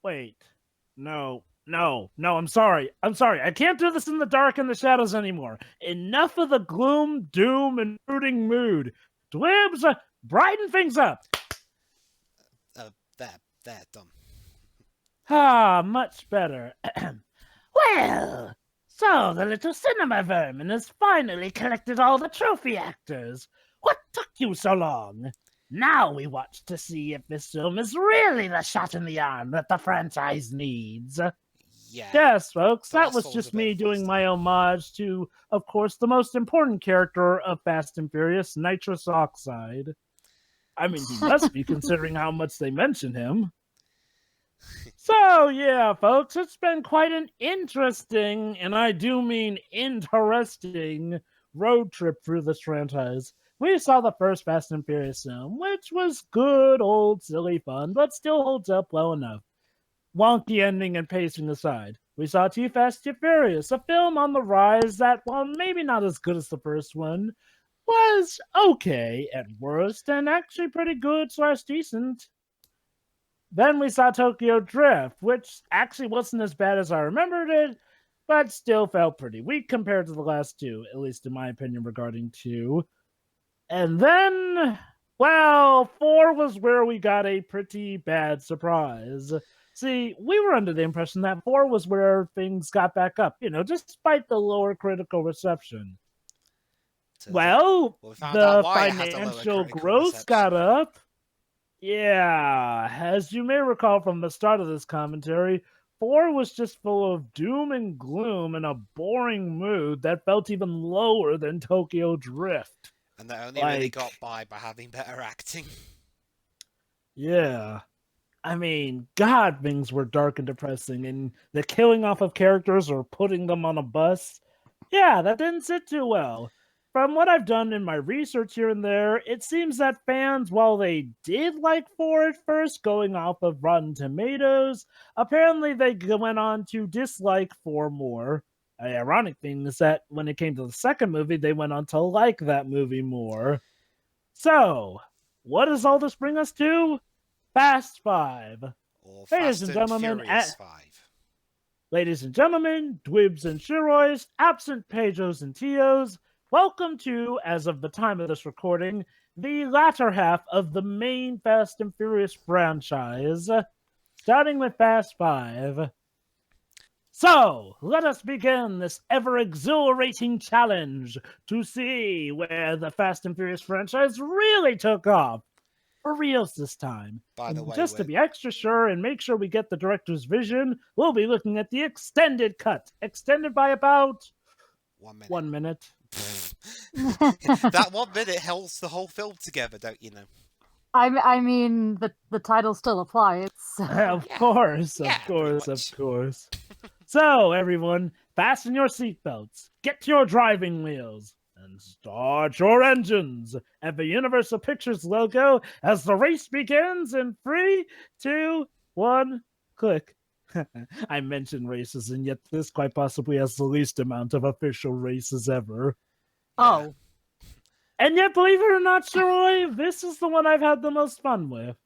Wait. No, I'm sorry. I can't do this in the dark and the shadows anymore. Enough of the gloom, doom, and brooding mood. Dwibs, brighten things up. There, done. Ah, much better. Well, so the little cinema vermin has finally collected all the trophy actors. What took you so long? Now we watch to see if this film is really the shot in the arm that the franchise needs. Yeah, Yes, folks, the that last was one was a just bit of me a doing waste. my homage to, of course, the most important character of Fast and Furious, nitrous oxide. I mean, he must be considering how much they mention him. So, yeah, folks, it's been quite an interesting, and I do mean interesting, road trip through this franchise. We saw the first Fast and Furious film, which was good, old, silly fun, but still holds up well enough. Wonky ending and pacing aside. We saw Too Fast, Too Furious, a film on the rise that, while maybe not as good as the first one, was okay at worst and actually pretty good slash decent. Then we saw Tokyo Drift, which actually wasn't as bad as I remembered it, but still felt pretty weak compared to the last two, at least in my opinion regarding two. And then, well, four was where we got a pretty bad surprise. See, we were under the impression that four was where things got back up, despite the lower critical reception. Turns out, Well, we found out the why it had a lower financial critical growth reception. got up. Yeah, as you may recall from the start of this commentary, 4 was just full of doom and gloom and a boring mood that felt even lower than Tokyo Drift. And they only really Like, got by having better acting. yeah. I mean, God, things were dark and depressing, and the killing off of characters or putting them on a bus, yeah, that didn't sit too well. From what I've done in my research here and there, it seems that fans, while they did like 4 at first, going off of Rotten Tomatoes, apparently they went on to dislike 4 more. The ironic thing is that when it came to the second movie, they went on to like that movie more. So, what does all this bring us to? Fast Five. Or Ladies Fast and and gentlemen, Furious 5. Dwibs and Shirois, absent Pejos and Tios, welcome to, as of the time of this recording, the latter half of the main Fast and Furious franchise, starting with Fast Five. So, let us begin this ever exhilarating challenge to see where the Fast and Furious franchise really took off. For reals this time. By the And way, just to be extra sure and make sure we get the director's vision, we'll be looking at the extended cut, extended by about 1 minute. 1 minute. That 1 minute holds the whole film together, don't you know? I mean, the title still applies. Of Yeah. course, Yeah, of pretty course, of much. course. So, everyone, fasten your seatbelts, get to your driving wheels, and start your engines at the Universal Pictures logo as the race begins in 3, 2, 1, click. I mentioned races, and yet this quite possibly has the least amount of official races ever. Yeah. Oh, And yet, believe it or not, Shiroi, this is the one I've had the most fun with.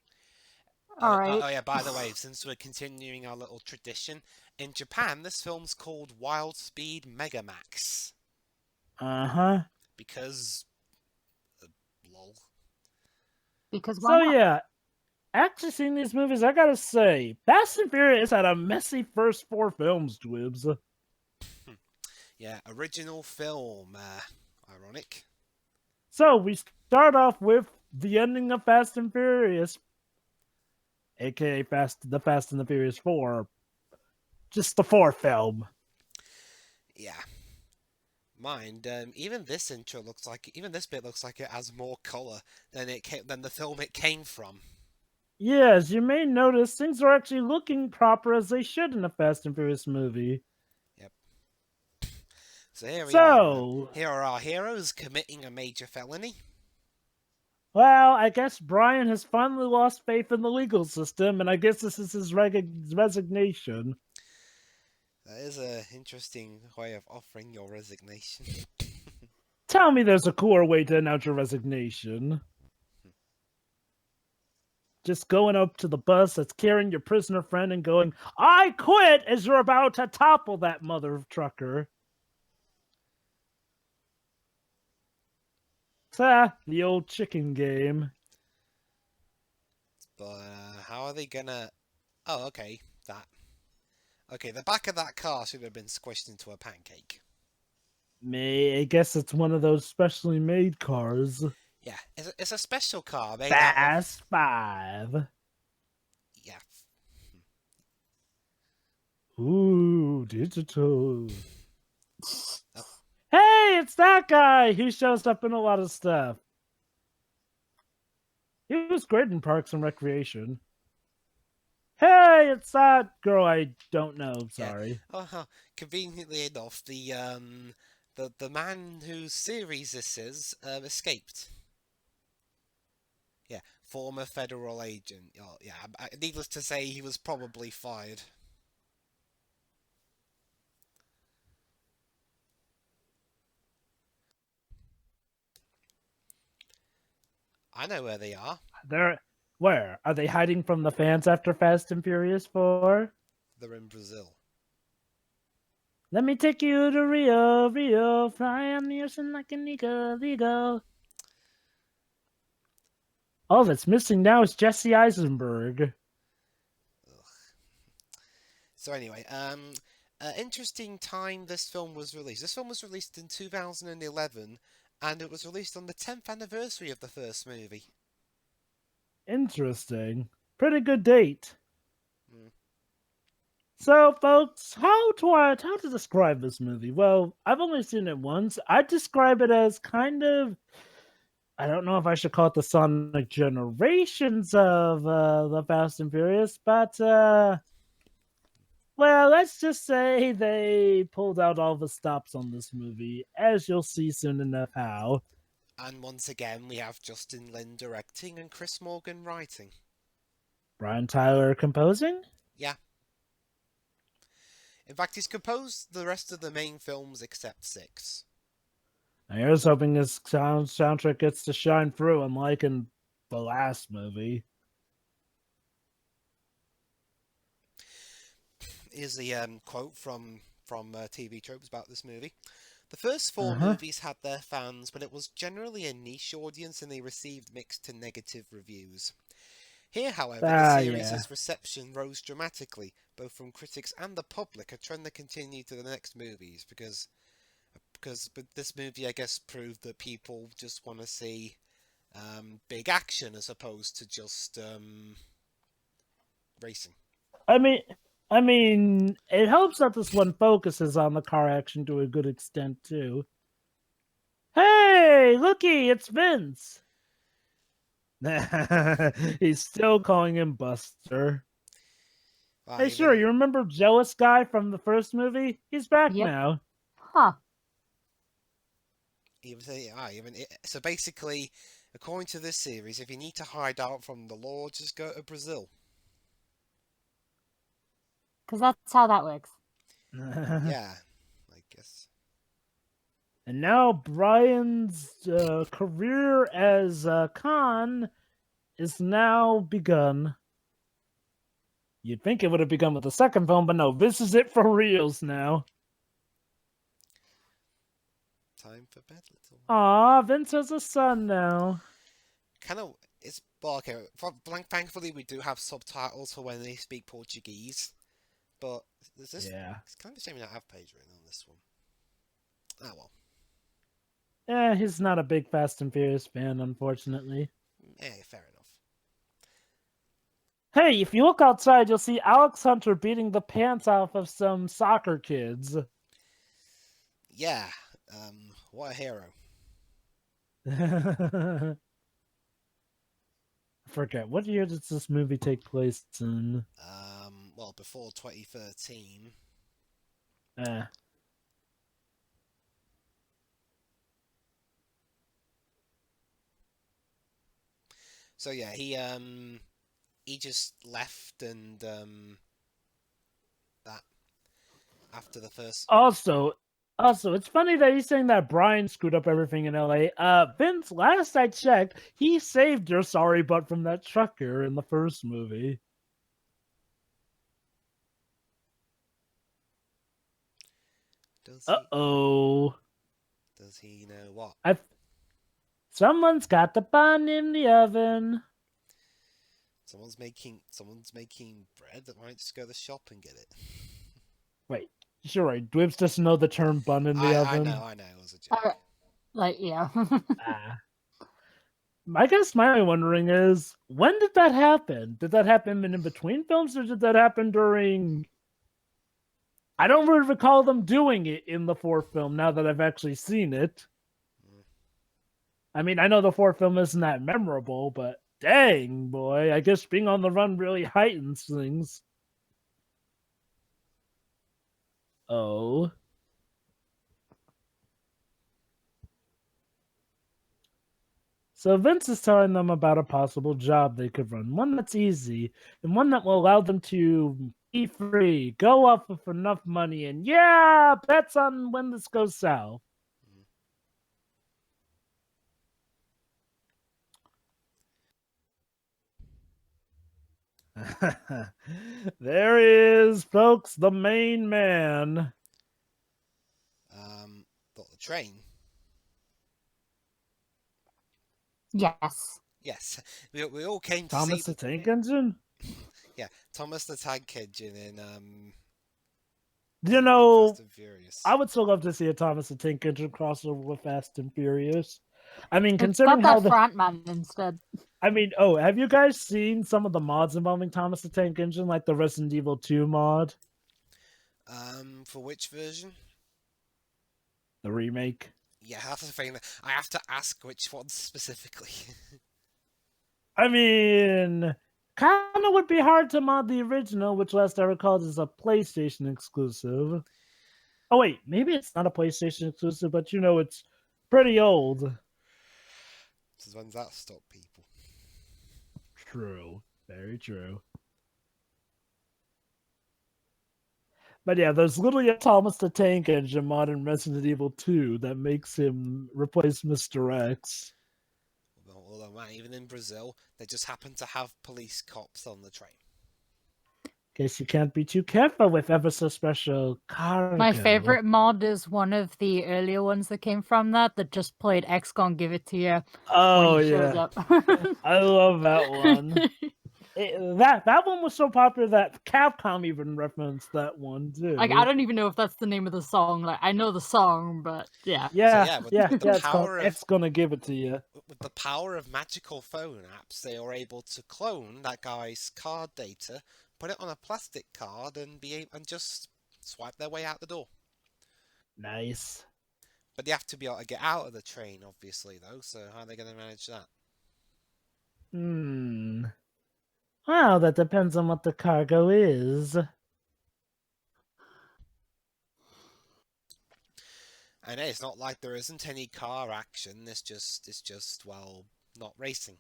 all right. Oh, yeah, by the way, since we're continuing our little tradition, in Japan, this film's called Wild Speed Megamax. Uh-huh. Because. Lol. Because why So, not? yeah, actually seeing these movies, I gotta say, Fast and Furious had a messy first 4 films, Dwibs. Yeah, original film. Ironic. So, we start off with the ending of Fast and Furious, aka the Fast and the Furious 4. Just the 4th film. Yeah. Mind, even this intro looks like, even this bit looks like it has more colour than the film it came from. Yeah, as you may notice, things are actually looking proper as they should in a Fast and Furious movie. Yep. So here we are. So, Here are our heroes committing a major felony. well, I guess Brian has finally lost faith in the legal system, and I guess this is his resignation. That is an interesting way of offering your resignation. Tell me there's a cooler way to announce your resignation. Just going up to the bus that's carrying your prisoner friend and going, "I quit," as you're about to topple that mother trucker. The old chicken game. But how are they gonna... Oh, okay, that. Okay, the back of that car should have been squished into a pancake. I guess it's one of those specially made cars. Yeah, it's a special car made out of... Fast Five. Yeah. Ooh, digital. Oh. Hey, it's that guy who shows up in a lot of stuff. He was great in Parks and Recreation. Hey, it's that girl I don't know. Sorry. Yeah. Oh, conveniently enough, the man whose series this is escaped. Yeah, former federal agent. Oh, yeah, needless to say, he was probably fired. I know where they are. Where? Are they hiding from the fans after Fast and Furious 4? They're in Brazil. Let me take you to Rio, Rio, fly on the ocean like an eagle. All that's missing now is Jesse Eisenberg. Ugh. So anyway, interesting time this film was released. This film was released in 2011, and it was released on the 10th anniversary of the first movie. Interesting. Pretty good date. Mm. So, folks, how to describe this movie? Well, I've only seen it once. I'd describe it as kind of, I don't know if I should call it the Sonic generations of the Fast and Furious, but well, let's just say they pulled out all the stops on this movie, as you'll see soon enough how. And once again, we have Justin Lin directing and Chris Morgan writing. Brian Tyler composing? Yeah. In fact, he's composed the rest of the main films except 6. Here's hoping his soundtrack gets to shine through, unlike in the last movie. Here's the quote from TV Tropes about this movie. The first 4 movies had their fans, but it was generally a niche audience and they received mixed to negative reviews. Here, however, the series' reception rose dramatically, both from critics and the public, a trend that continued to the next movies, because this movie, I guess, proved that people just want to see big action as opposed to just racing. I mean, it helps that this one focuses on the car action to a good extent, too. Hey, looky, it's Vince! He's still calling him Buster. Hey, sure, you remember Jealous Guy from the first movie? He's back now. Huh. So basically, according to this series, if you need to hide out from the law, just go to Brazil. Because that's how that works. Yeah, I guess. And now Brian's career as Khan is now begun. You'd think it would have begun with the second film, but no, this is it for reals now. Time for bed, little one. Aw, Vince has a son now. Okay. Thankfully, we do have subtitles for when they speak Portuguese. But it's kind of a shame we don't have page written on this one. Ah, well. Yeah, he's not a big Fast and Furious fan, unfortunately. Fair enough. Hey, if you look outside, you'll see Alex Hunter beating the pants off of some soccer kids. Yeah, what a hero. I forget, what year does this movie take place in? Well, before 2013. So yeah, he just left and that after the first. Also, Also, it's funny that he's saying that Brian screwed up everything in LA. Vince, last I checked, he saved your sorry butt from that trucker in the first movie. Uh-oh. Does he know what? Someone's got the bun in the oven. Someone's making bread. That might just go to the shop and get it. Wait, sure, right. Dwibs doesn't know the term bun in the oven. I know. It was a joke. Yeah. I guess my only wondering is, when did that happen? Did that happen in between films, or did that happen during... I don't really recall them doing it in the fourth film, now that I've actually seen it. I mean, I know the fourth film isn't that memorable, but dang, boy, I guess being on the run really heightens things. Oh. So Vince is telling them about a possible job they could run, one that's easy, and one that will allow them to be free, go off with enough money, and yeah, bets on when this goes south. There he is, folks, the main man. Got the train. Yes. Yes, we all came to Thomas see the Tank Engine? Yeah, Thomas the Tank Engine in You know, Fast and Furious. I would still love to see a Thomas the Tank Engine crossover with Fast and Furious. I mean, It's considering got how that front man instead. I mean, have you guys seen some of the mods involving Thomas the Tank Engine, like the Resident Evil 2 mod? For which version? The remake? Yeah, that's the thing. I have to ask which one specifically. I mean, kind of would be hard to mod the original, which last I recall is a PlayStation exclusive. Oh wait, maybe it's not a PlayStation exclusive, but you know it's pretty old. Since when's that stop people? True. Very true. But yeah, there's literally a Thomas the Tank Engine mod in Resident Evil 2 that makes him replace Mr. X. Although, man, even in Brazil, they just happen to have police cops on the train. Guess you can't be too careful with ever so special cargo. My favorite mod is one of the earlier ones that came from that just played X Gon Give It To You. Oh, when he shows up. I love that one. That one was so popular that Capcom even referenced that one too. Like, I don't even know if that's the name of the song. Like, I know the song, but yeah. It's called X Gonna Give It To You. With the power of magical phone apps, they are able to clone that guy's card data, put it on a plastic card, and just swipe their way out the door. Nice. But they have to be able to get out of the train, obviously, though. So how are they going to manage that? Well, that depends on what the cargo is. And it's not like there isn't any car action. It's just well, not racing.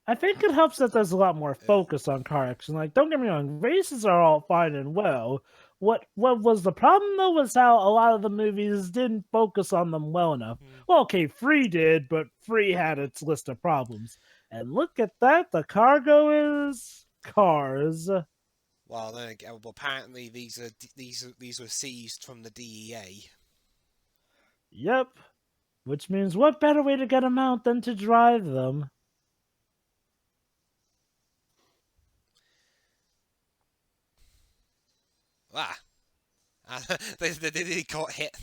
I think it helps that there's a lot more focus on car action. Like, don't get me wrong, races are all fine and well. What was the problem, though, was how a lot of the movies didn't focus on them well enough. Well, okay, Free did, but Free had its list of problems. And look at that, the cargo is cars. Well, then again, apparently these were seized from the DEA. Yep. Which means what better way to get them out than to drive them? They got hit.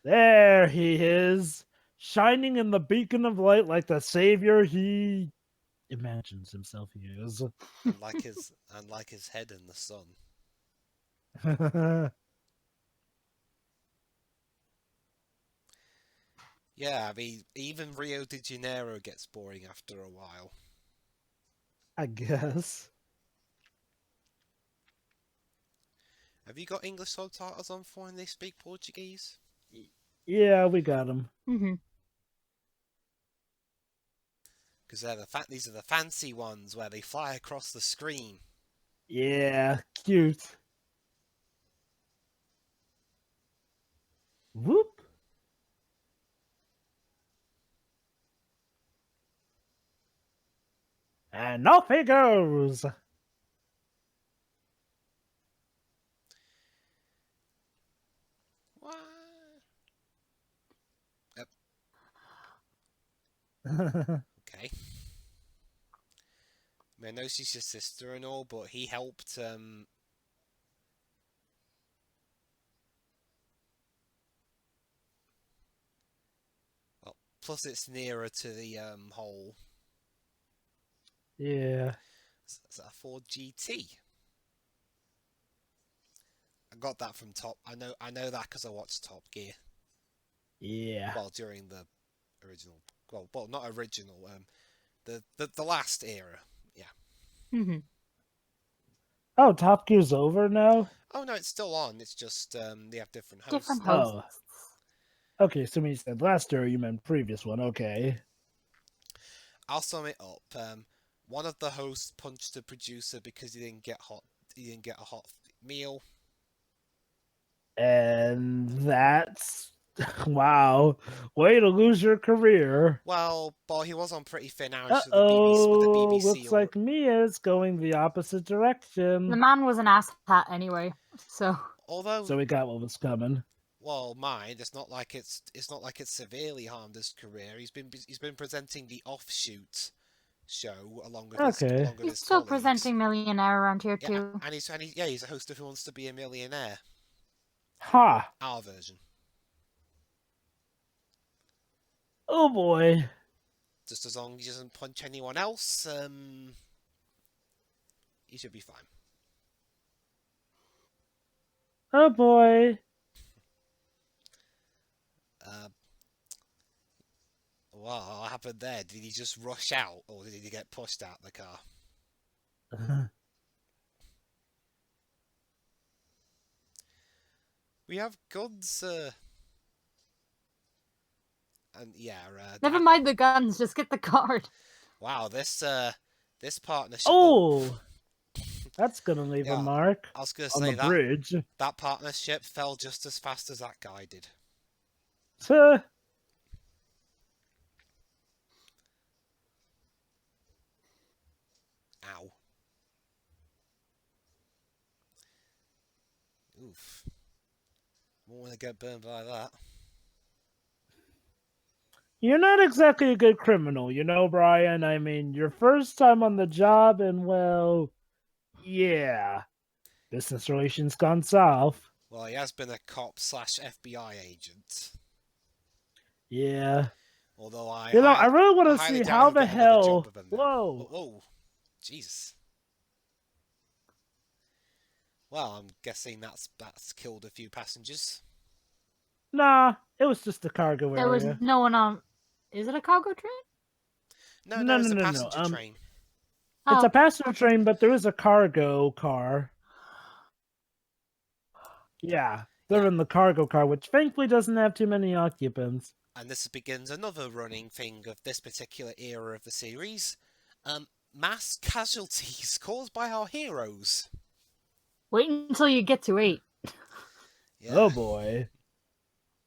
There he is, shining in the beacon of light like the savior he imagines himself he is. Unlike his head in the sun. Yeah, I mean, even Rio de Janeiro gets boring after a while. I guess. Have you got English subtitles on for when they speak Portuguese? Yeah, we got them. Because these are the fancy ones where they fly across the screen. Yeah, cute. Whoop. And off he goes. What? Yep. Okay. I mean, I know she's your sister and all, but he helped. Well, plus it's nearer to the hole. Yeah. Is that a Ford GT? I got that from Top. I know that because I watched Top Gear. Yeah. Well, during the original. Well, not original. The last era. Yeah. Mm-hmm. Oh, Top Gear's over now? Oh no, it's still on. It's just they have different hosts. Different now. hosts. Oh. Okay, so when you said last era, you meant previous one. Okay. I'll sum it up. One of the hosts punched the producer because he didn't get a hot meal. And that's wow. Way to lose your career. Well, he was on pretty thin ice with the Uh-oh. BBC. Looks like Mia's going the opposite The direction. man was an asshat anyway, so Although, So we got what was coming. well, mind, it's not like it's severely harmed his career. He's been presenting the offshoot show along with Okay. he's his still colleagues. presenting Millionaire around here Yeah, too. and he's a host of Who Wants to Be a Millionaire. Ha! Our version. Oh boy. Just as long as he doesn't punch anyone else, he should be fine. Oh boy. What happened there? Did he just rush out, or did he get pushed out of the car? We have guns, and yeah. Never mind the guns, just get the card. Wow, this partnership. Oh! That's gonna leave Yeah, a mark I was gonna on say the bridge. that partnership fell just as fast as that guy did. Huh. Ow. Oof. Won't want to get burned by that. You're not exactly a good criminal, you know, Brian. I mean, your first time on the job, and well, yeah, business relations gone south. Well, he has been a cop / FBI agent. Yeah. Although I really want to highly see doubt how he'll the get another job hell. with him now. Whoa. Whoa. Jesus. Well, I'm guessing that's killed a few passengers. Nah, it was just a cargo There was area. no one on. Is it a cargo train? No, it's a passenger train. It's Oh, a passenger train, but there is a cargo car. Yeah, they're in the cargo car, which thankfully doesn't have too many occupants. And this begins another running thing of this particular era of the series. Mass casualties caused by our heroes. wait until you get to 8. Yeah. Oh boy.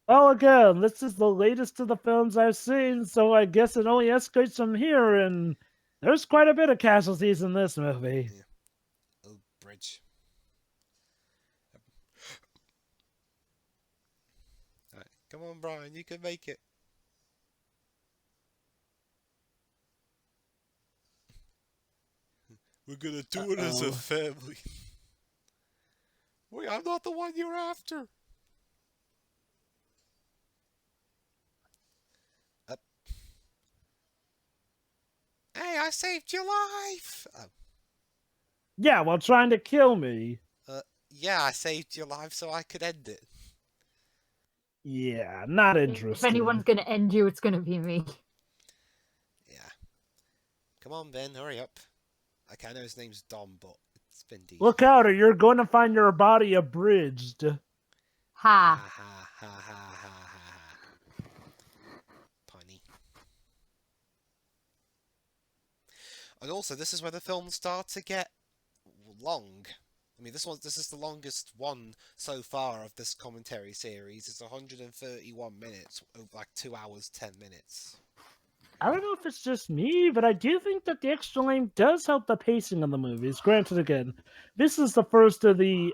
Well, again, this is the latest of the films I've seen, so I guess it only escalates from here, and there's quite a bit of casualties in this movie. Yeah. Oh, bridge. Right. Come on, Brian, you can make it. We're gonna do it as a family. Wait, I'm not the one you're after. Up. Hey, I saved your life. Oh. Yeah, while trying to kill me. Yeah, I saved your life so I could end it. Yeah, not If interested. anyone's gonna end you, it's gonna be me. Yeah. Come on, Ben, hurry up. Okay, I know his name's Dom, but it's Vin Diesel. Look out, or you're going to find your body abridged. Ha Ha. ha ha ha ha ha. Punny. And also, this is where the films start to get long. I I mean, this is the longest one so far of this commentary series. It's 131 minutes, like 2 hours 10 minutes. I don't know if it's just me, but I do think that the extra length does help the pacing of the movies. Granted, again, this is the first of the,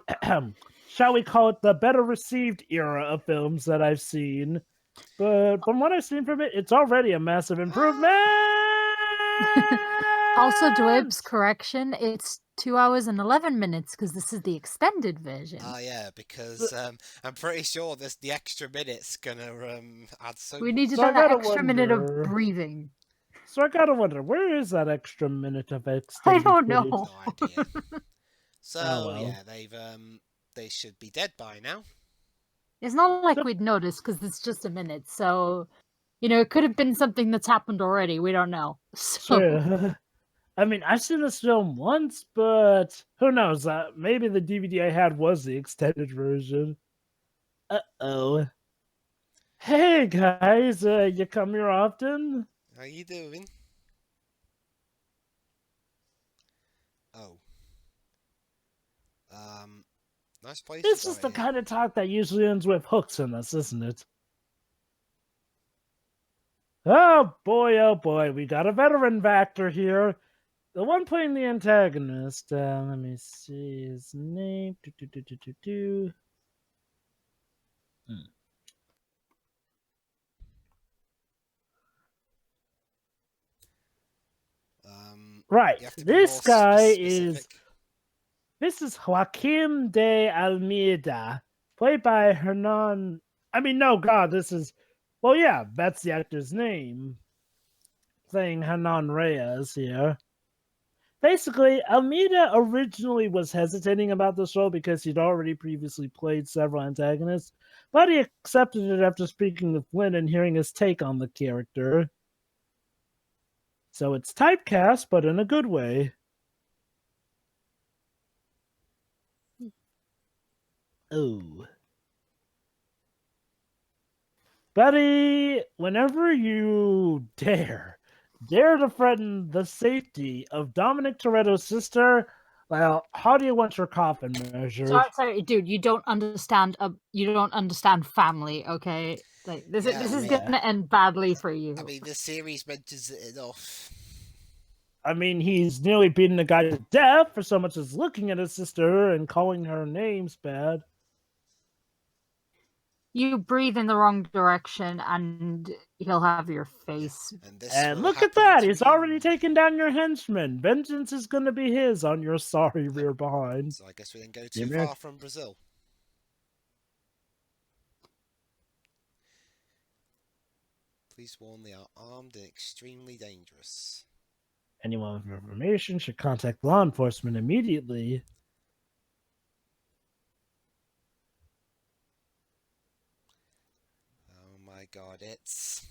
shall we call it, the better received era of films that I've seen. But from what I've seen from it, it's already a massive improvement. Also, Dweb's correction, it's 2 hours and 11 minutes because this is the extended version. Yeah, because I'm pretty sure the extra minute's gonna add so We needed So I that gotta extra minute of wonder- breathing. So I gotta wonder, where is that extra minute of I extended don't footage? know. no idea. So well. yeah, they should be dead by now. It's not like we'd notice because it's just a minute. So, it could have been something that's happened already. We don't know. So, Sure. I mean, I've seen this film once, but who knows? Maybe the DVD I had was the extended version. Uh-oh. Hey, guys, you come here often? How you doing? Oh. Nice place. This is the kind of talk that usually ends with hooks in this, isn't it? Oh boy, we got a veteran actor here. The one playing the antagonist. Let me see his name. Right. This guy is. This is Joaquim de Almeida, played by Hernan. I mean, no, God, this is. Well, yeah, that's the actor's name. Playing Hernan Reyes here. Basically, Almeida originally was hesitating about this role because he'd already previously played several antagonists, but he accepted it after speaking with Flynn and hearing his take on the character. So it's typecast, but in a good way. Oh. Buddy, whenever you dare to threaten the safety of Dominic Toretto's sister, well, how do you want your coffin measured? Sorry, dude, you don't understand. You don't understand family, okay? Like this is gonna end badly for you. I mean, the series mentions it enough. I mean, he's nearly beaten a guy to death for so much as looking at his sister and calling her names bad. You breathe in the wrong direction and he'll have your face. And look at that! He's already taken down your henchman. Vengeance is going to be his on your sorry rear behind. So I guess we didn't go too far from Brazil. Please warn they are armed and extremely dangerous. Anyone with information should contact law enforcement immediately. My God, it's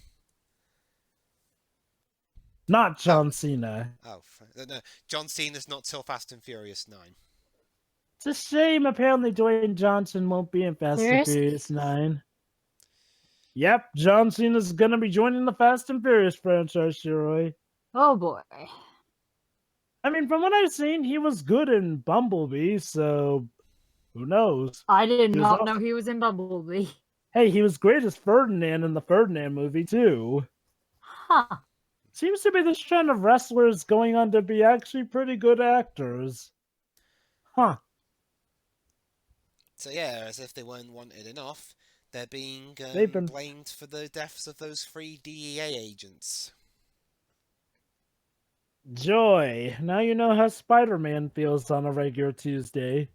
not John Cena. Oh, no, John Cena's not till Fast and Furious 9. It's a shame. Apparently, Dwayne Johnson won't be in Fast and Furious 9. Yep, John Cena's gonna be joining the Fast and Furious franchise, Shiroi. Oh boy. I mean, from what I've seen, he was good in Bumblebee, so who knows? I did not know he was in Bumblebee. Hey, he was great as Ferdinand in the Ferdinand movie, too. Huh. Seems to be this trend of wrestlers going on to be actually pretty good actors. Huh. So yeah, as if they weren't wanted enough, they're being blamed for the deaths of those 3 DEA agents. Joy. Now you know how Spider-Man feels on a regular Tuesday.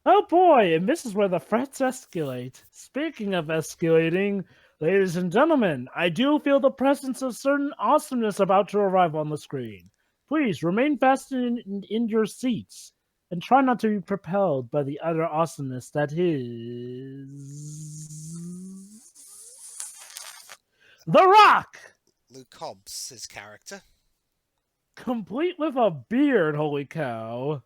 Oh boy, and this is where the threats escalate. Speaking of escalating, ladies and gentlemen, I do feel the presence of certain awesomeness about to arrive on the screen. Please remain fastened in your seats and try not to be propelled by the utter awesomeness that is The Rock! Luke Hobbs, his character. Complete with a beard, holy cow.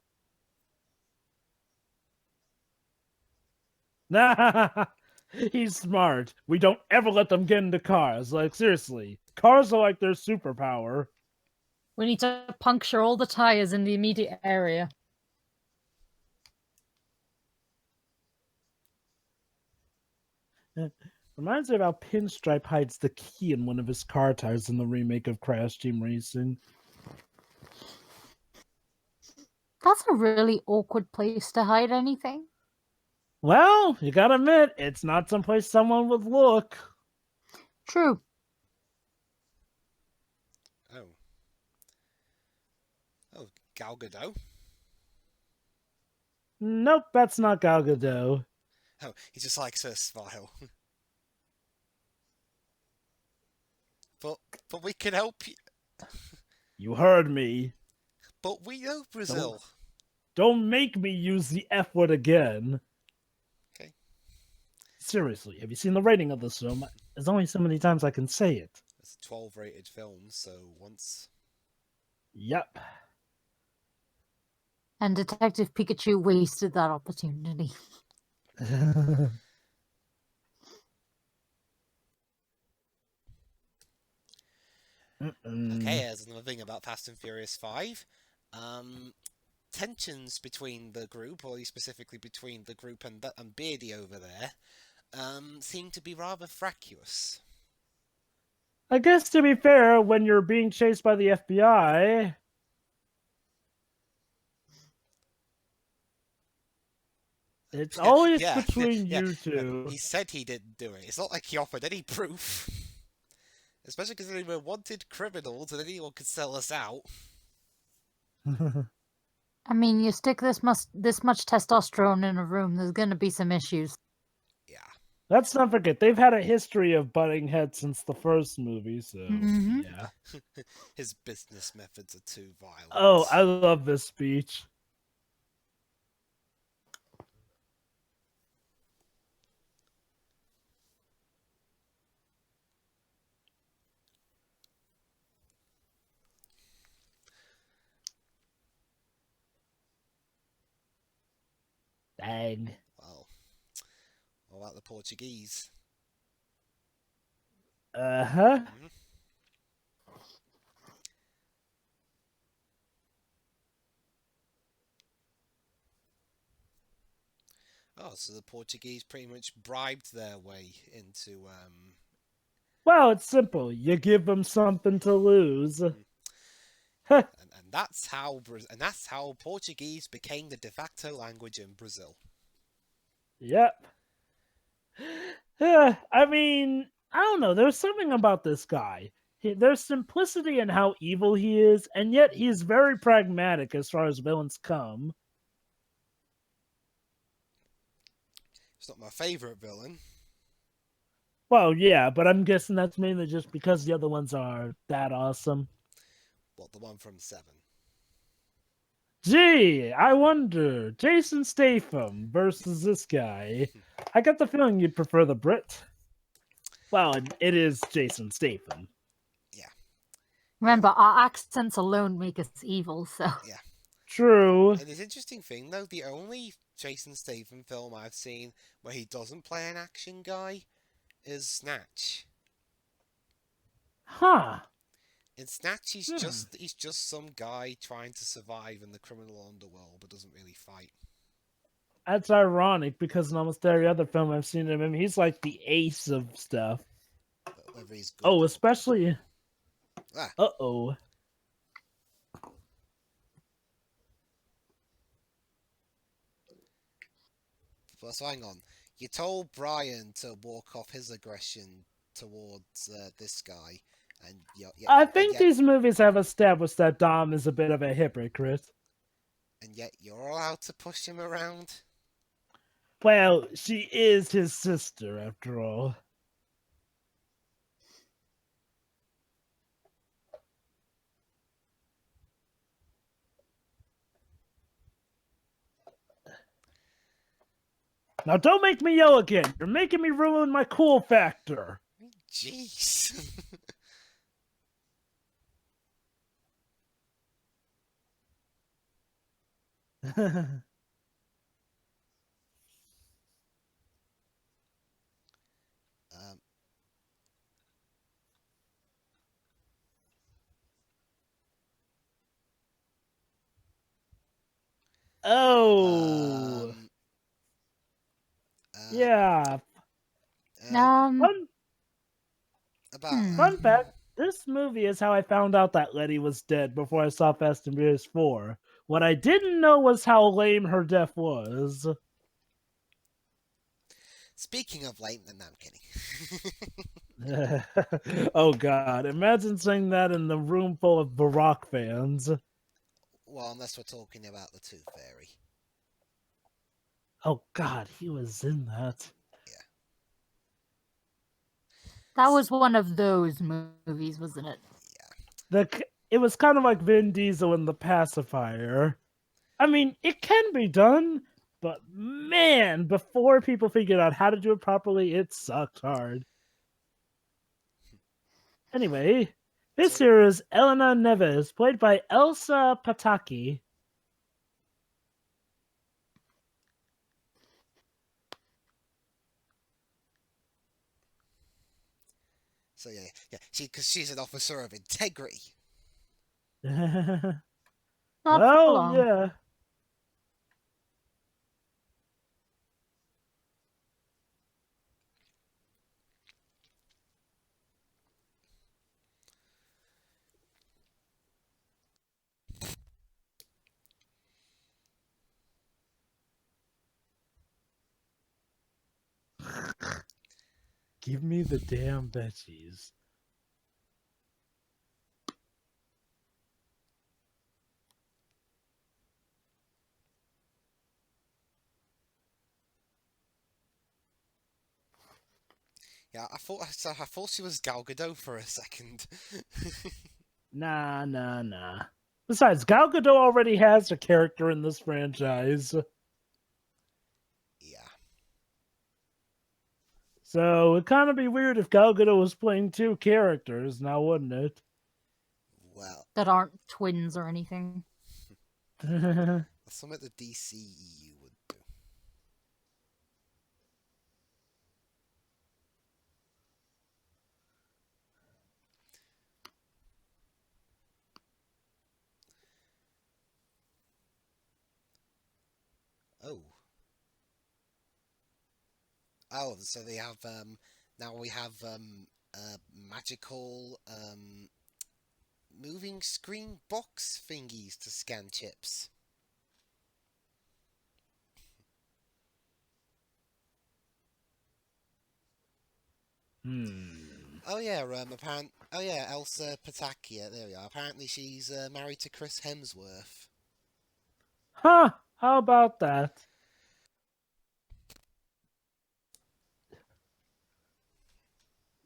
He's smart. We don't ever let them get into cars. Like, seriously. Cars are like their superpower. We need to puncture all the tires in the immediate area. Reminds me of how Pinstripe hides the key in one of his car tires in the remake of Crash Team Racing. That's a really awkward place to hide anything. Well, you gotta admit, it's not someplace someone would look. True. Oh. Oh, Gal Gadot? Nope, that's not Gal Gadot. Oh, he just likes her smile. But we can help you. You heard me. But we know Brazil. Don't make me use the F word again. Okay. Seriously, have you seen the rating of this film? There's only so many times I can say it. It's a 12 rated film, so once. Yep. And Detective Pikachu wasted that opportunity. Okay, there's another thing about Fast and Furious 5. Tensions between the group, or specifically between the group and Beardy over there, seem to be rather fractious. I guess to be fair, when you're being chased by the FBI... It's always between you two. He said he didn't do it. It's not like he offered any proof. Especially considering we're wanted criminals and anyone could sell us out. I mean, you stick this much testosterone in a room, there's gonna be some issues. Yeah. Let's not forget, they've had a history of butting heads since the first movie, so yeah. His business methods are too violent. Oh, I love this speech. Dang. Well, what about the Portuguese? Uh-huh. Mm-hmm. Oh, so the Portuguese pretty much bribed their way into. Well, it's simple. You give them something to lose. and that's how Portuguese became the de facto language in Brazil. Yep. I mean, I don't know. There's something about this guy. There's simplicity in how evil he is, and yet he's very pragmatic as far as villains come. It's not my favorite villain. Well, yeah, but I'm guessing that's mainly just because the other ones are that awesome. What, the one from 7? Gee, I wonder. Jason Statham versus this guy. I got the feeling you'd prefer the Brit. Well, it is Jason Statham. Yeah. Remember, our accents alone make us evil, so... Yeah. True. And it's interesting thing, though, the only Jason Statham film I've seen where he doesn't play an action guy is Snatch. Huh. In Snatch, he's just some guy trying to survive in the criminal underworld, but doesn't really fight. That's ironic because in almost every other film I've seen of him, he's like the ace of stuff. But whether he's good. Oh, especially. Ah. Uh-oh. So hang on. You told Brian to walk off his aggression towards this guy, and I think these movies have established that Dom is a bit of a hypocrite. And yet you're allowed to push him around? Well, she is his sister, after all. Now don't make me yell again. You're making me ruin my cool factor. Jeez. Oh, yeah. Um, Fun, About that. fun fact, this movie is how I found out that Letty was dead before I saw Fast and Furious 4. What I didn't know was how lame her death was. Speaking of lighten, no, I'm kidding. Oh god, imagine saying that in the room full of Barack fans. Well, unless we're talking about the Tooth Fairy. Oh god, he was in that. Yeah. that was one of those movies, wasn't it? It was kind of like Vin Diesel in The Pacifier. I mean, it can be done, but man, before people figured out how to do it properly, it sucked hard. Anyway, this here is Elena Neves, played by Elsa Pataki. So yeah, because she's an officer of integrity. Not for Well, long. yeah. Give me the damn veggies. Yeah, I thought she was Gal Gadot for a second. Nah. Besides, Gal Gadot already has a character in this franchise. Yeah. So it'd kind of be weird if Gal Gadot was playing two characters now, wouldn't it? Well, That aren't twins or anything. that's something the DCEU would do. Oh. Oh, so they have now we have magical moving screen box thingies to scan chips. Oh yeah, oh yeah, Elsa Patakia. There we are. Apparently, she's married to Chris Hemsworth. Huh, how about that?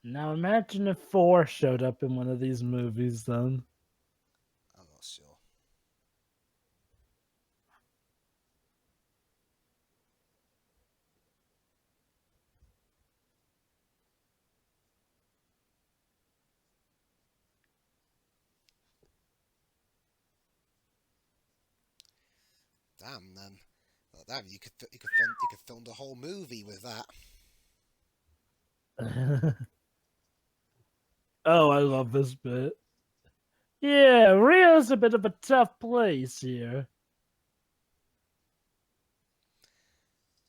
Now imagine if 4 showed up in one of these movies then. I'm not sure. Damn, damn, you could film the whole movie with that. Oh, I love this bit. Yeah, Rio's a bit of a tough place here.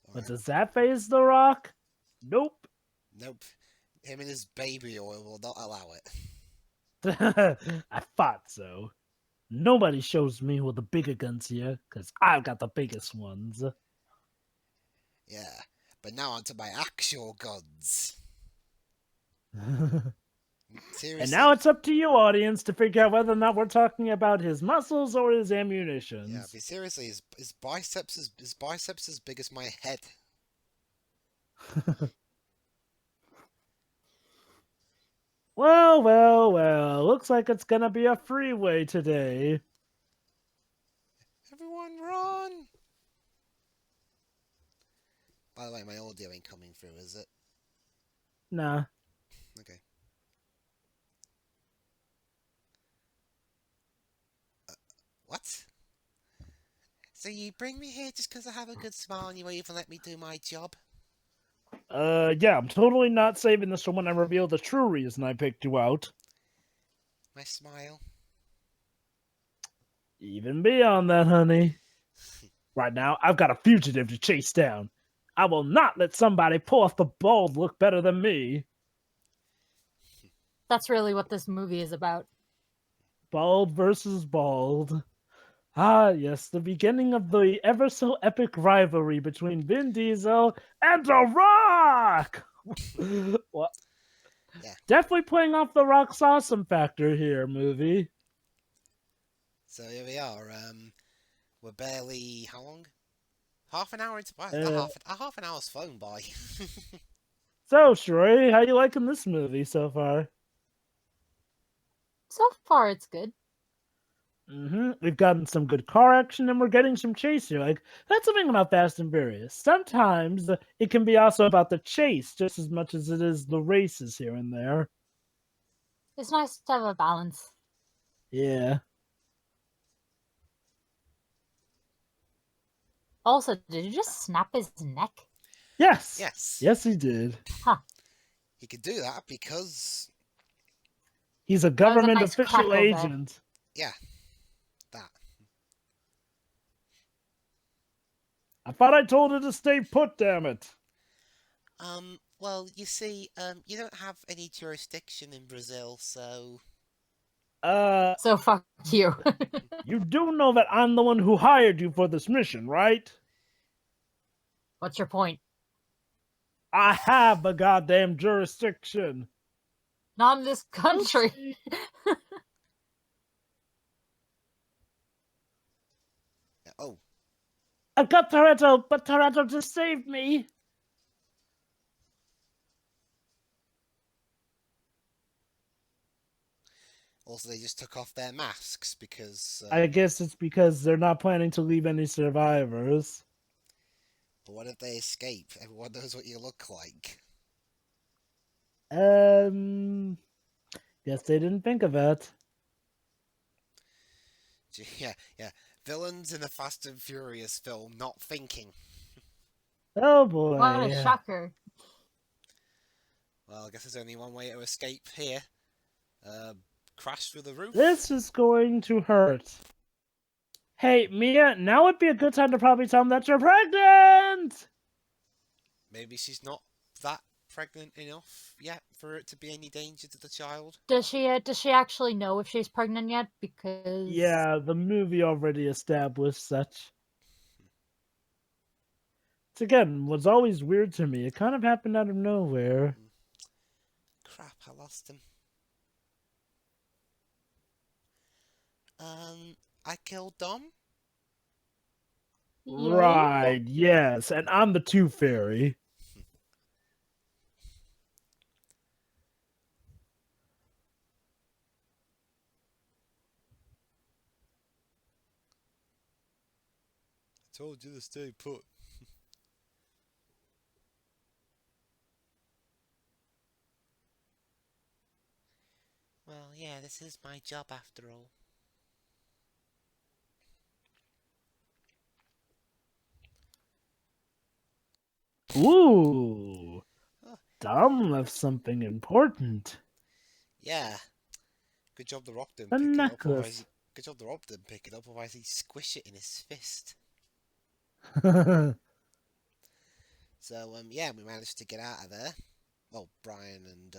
But Alright. does that phase The Rock? Nope. Nope. Him and his baby oil will not allow it. I thought so. Nobody shows me with the bigger guns here, because I've got the biggest ones. Yeah, but now onto my actual guns. Seriously. And now it's up to you, audience, to figure out whether or not we're talking about his muscles or his ammunition. Yeah, but seriously, his biceps as big as my head. Well. Looks like it's gonna be a freeway today. Everyone run! By the way, my audio ain't coming through, is it? Nah. Okay. What? So you bring me here just because I have a good smile and you won't even let me do my job? Yeah, I'm totally not saving this for when I reveal the true reason I picked you out. My smile? Even beyond that, honey. Right now, I've got a fugitive to chase down. I will not let somebody pull off the bold look better than me. That's really what this movie is about. Bald versus bald. Ah, yes, the beginning of the ever so epic rivalry between Vin Diesel and The Rock! What? Yeah. Definitely playing off The Rock's awesome factor here, movie. So here we are. We're barely how long? Half an hour into half an hour's flown by. So, Shroy, how you liking this movie so far? So far, it's good. We've gotten some good car action and we're getting some chase here. Like, that's the thing about Fast and Furious. Sometimes it can be also about the chase just as much as it is the races here and there. It's nice to have a balance. Yeah. Also, did you just snap his neck? Yes. Yes. Yes, he did. Huh. He could do that because He's a government nice official crackle there. agent. yeah, that. I thought I told her to stay put, damn it. Well, you see, you don't have any jurisdiction in Brazil, so So fuck you. You do know that I'm the one who hired you for this mission, right? What's your point? I have a goddamn jurisdiction. Not in this country. oh, I got Toretto, but Toretto just saved me. also they just took off their masks because. I guess it's because they're not planning to leave any survivors. But what if they escape? Everyone knows what you look like. Guess they didn't think of that. Yeah. Villains in a Fast and Furious film not thinking. Oh boy. What a shocker. Well, I guess there's only one way to escape here. Crash through the roof. This is going to hurt. Hey, Mia, now would be a good time to probably tell them that you're pregnant! Maybe she's not that pregnant enough yet for it to be any danger to the child. Does she actually know if she's pregnant yet? Because Yeah, the movie already established such. It's again, what's always weird to me. It kind of happened out of nowhere. Crap, I lost him. I killed Dom? Yeah. Right, yes, and I'm the Tooth Fairy. I told you to stay put. Well, yeah, this is my job after all. Ooh, Dom left something important. Yeah. Good job the Rock didn't A pick it up. necklace. Good job the Rock didn't pick it up, otherwise he'd squish it in his fist. So, yeah, we managed to get out of there. Well, Brian and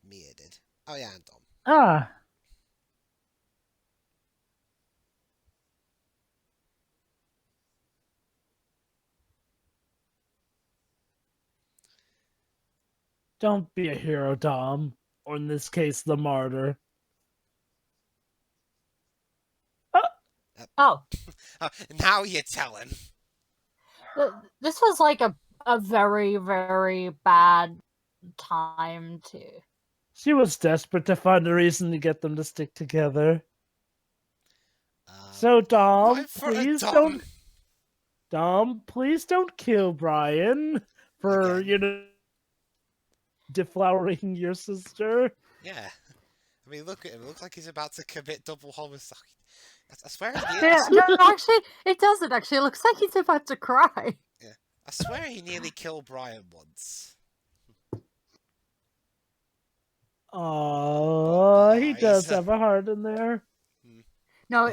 Mia did. Oh yeah, and Dom. Ah. Don't be a hero, Dom. Or in this case, the martyr. Oh. Now you're telling. This was like a very, very bad time to... She was desperate to find a reason to get them to stick together. So, Dom, please don't... Dom, please don't kill Brian for, Again. deflowering your sister. Yeah. I mean, look at him. It looks like he's about to commit double homicide. I swear he Yeah, no, actually, it doesn't actually. It looks like he's about to cry. Yeah. I swear he nearly killed Brian once. Oh, he does have a heart in there. No,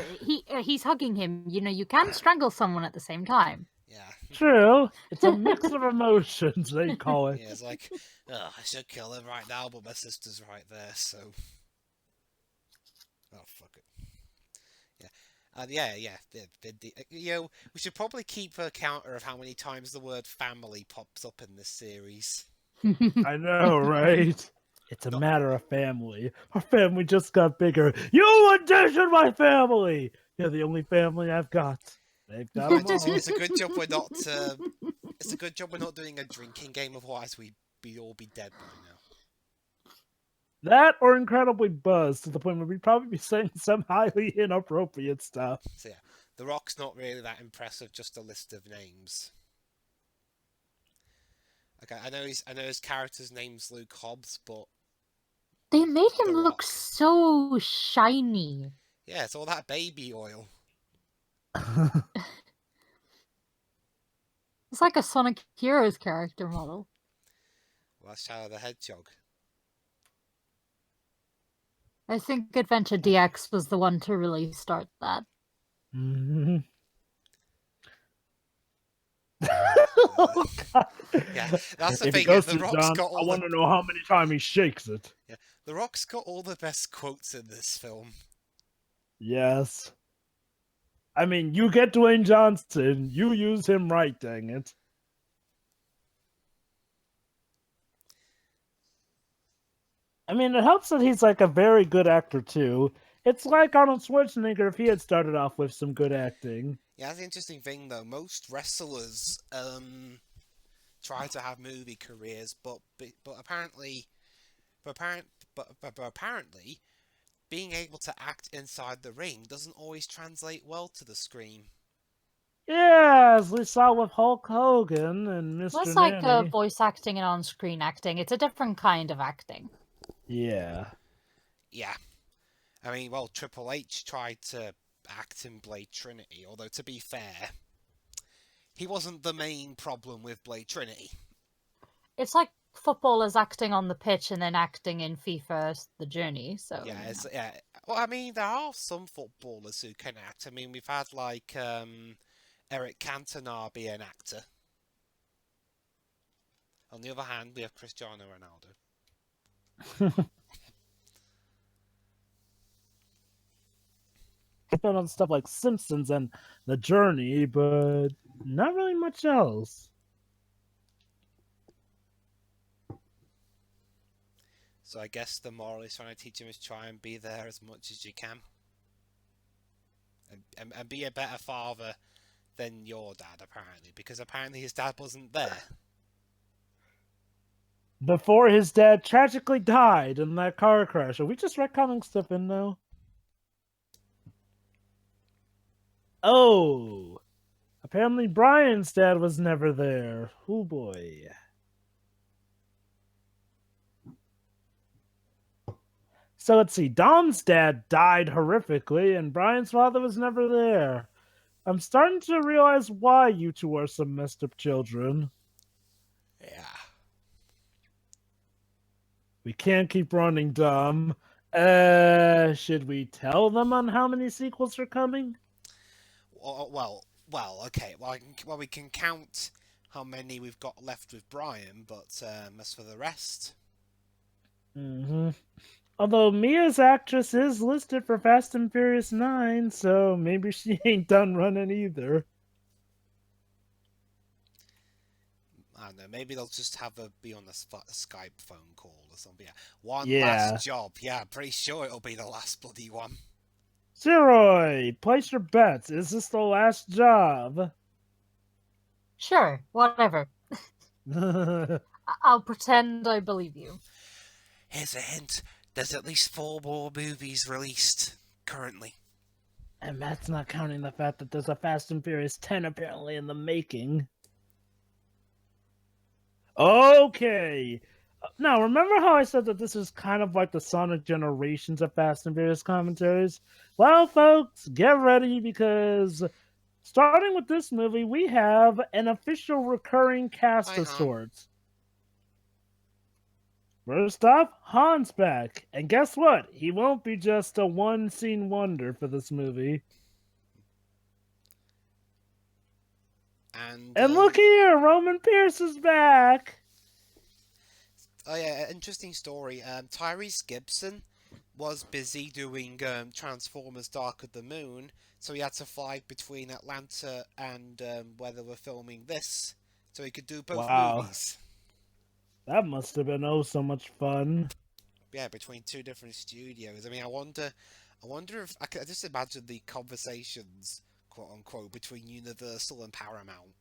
he's hugging him. You know, you can strangle someone at the same time. Yeah. True. It's a mix of emotions, they call it. Yeah, it's like, oh, I should kill him right now, but my sister's right there, so. Oh, fuck it. Yeah. We should probably keep a counter of how many times the word family pops up in this series. I know, right? It's a Not- matter of family. Our family just got bigger. You audition my family! You're the only family I've got. They've got them all. It's a good job we're not. It's a good job we're not doing a drinking game, otherwise we'd all be dead by now. That or incredibly buzzed to the point where we'd probably be saying some highly inappropriate stuff. So yeah, The Rock's not really that impressive. Just a list of names. Okay, I know his character's name's Luke Hobbs, but They made him The look Rock. so shiny. Yeah, it's all that baby oil. It's like a Sonic Heroes character model. Well, that's Shadow the Hedgehog. I think Adventure DX was the one to really start that. Mm-hmm. Oh, God. Yeah, that's the If thing. he goes The to Rock's John, got I all want to know how many times he shakes it. Yeah, The Rock's got all the best quotes in this film. Yes. I mean, you get Dwayne Johnson, you use him right, dang it. I mean, it helps that he's like a very good actor too. It's like Arnold Schwarzenegger if he had started off with some good acting. Yeah, that's the interesting thing though. Most wrestlers try to have movie careers, but apparently, apparently, being able to act inside the ring doesn't always translate well to the screen. Yeah, as we saw with Hulk Hogan and Mr. It's like Nanny. voice acting and on-screen acting. It's a different kind of acting. Yeah. Yeah. I mean, well, Triple H tried to act in Blade Trinity, although to be fair, he wasn't the main problem with Blade Trinity. It's like footballers acting on the pitch and then acting in FIFA The Journey, so... Yeah. Well, I mean, there are some footballers who can act. I mean, we've had, like, Eric Cantona be an actor. On the other hand, we have Cristiano Ronaldo. I've been on stuff like Simpsons and The Journey, but not really much else. So I guess the moral he's trying to teach him is try and be there as much as you can. And be a better father than your dad, apparently. Because apparently his dad wasn't there. Before his dad tragically died in that car crash. Are we just retconning stuff in now? Oh, apparently Brian's dad was never there. Oh boy. So let's see. Dom's dad died horrifically, and Brian's father was never there. I'm starting to realize why you two are some messed up children. Yeah. We can't keep running, Dom. Should we tell them on how many sequels are coming? Well, okay. Well, we can count how many we've got left with Brian, but as for the rest... Mm-hmm. Although Mia's actress is listed for Fast and Furious 9, so maybe she ain't done running either. I don't know, maybe they'll just have her be on a Skype phone call or something. Yeah. One Yeah. last job. Yeah, I'm pretty sure it'll be the last bloody one. Zeroy, place your bets. Is this the last job? Sure, whatever. I'll pretend I believe you. Here's a hint. There's at least 4 more movies released currently. And that's not counting the fact that there's a Fast and Furious 10 apparently in the making. Okay. Now, remember how I said that this is kind of like the Sonic Generations of Fast and Furious commentaries? Well, folks, get ready because starting with this movie, we have an official recurring cast of sorts. First off, Han's back. And guess what? He won't be just a one-scene wonder for this movie. And look here, Roman Pierce is back. Oh yeah, interesting story. Tyrese Gibson was busy doing Transformers: Dark of the Moon, so he had to fly between Atlanta and where they were filming this, so he could do both movies. That must have been oh so much fun. Yeah, between two different studios. I mean, I wonder if I could just imagine the conversations, quote unquote, between Universal and Paramount.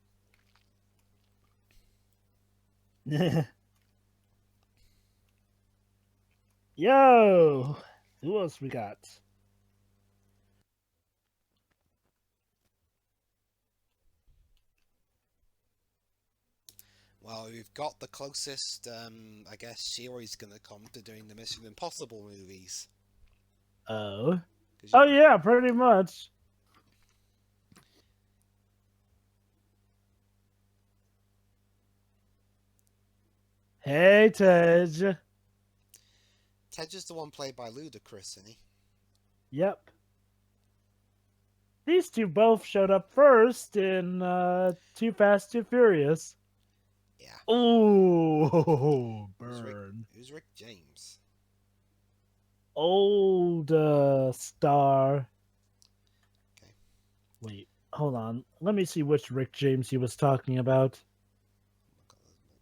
Yo, who else we got? Well, we've got the closest, I guess, Shiri's gonna come to doing the Mission Impossible movies. Oh yeah, pretty much. Hey, Tej. Tej is the one played by Ludacris, isn't he? Yep. These two both showed up first in Too Fast, Too Furious. Yeah. Ooh, burn. Who's Rick James? Old star. Okay. Wait, hold on. Let me see which Rick James he was talking about.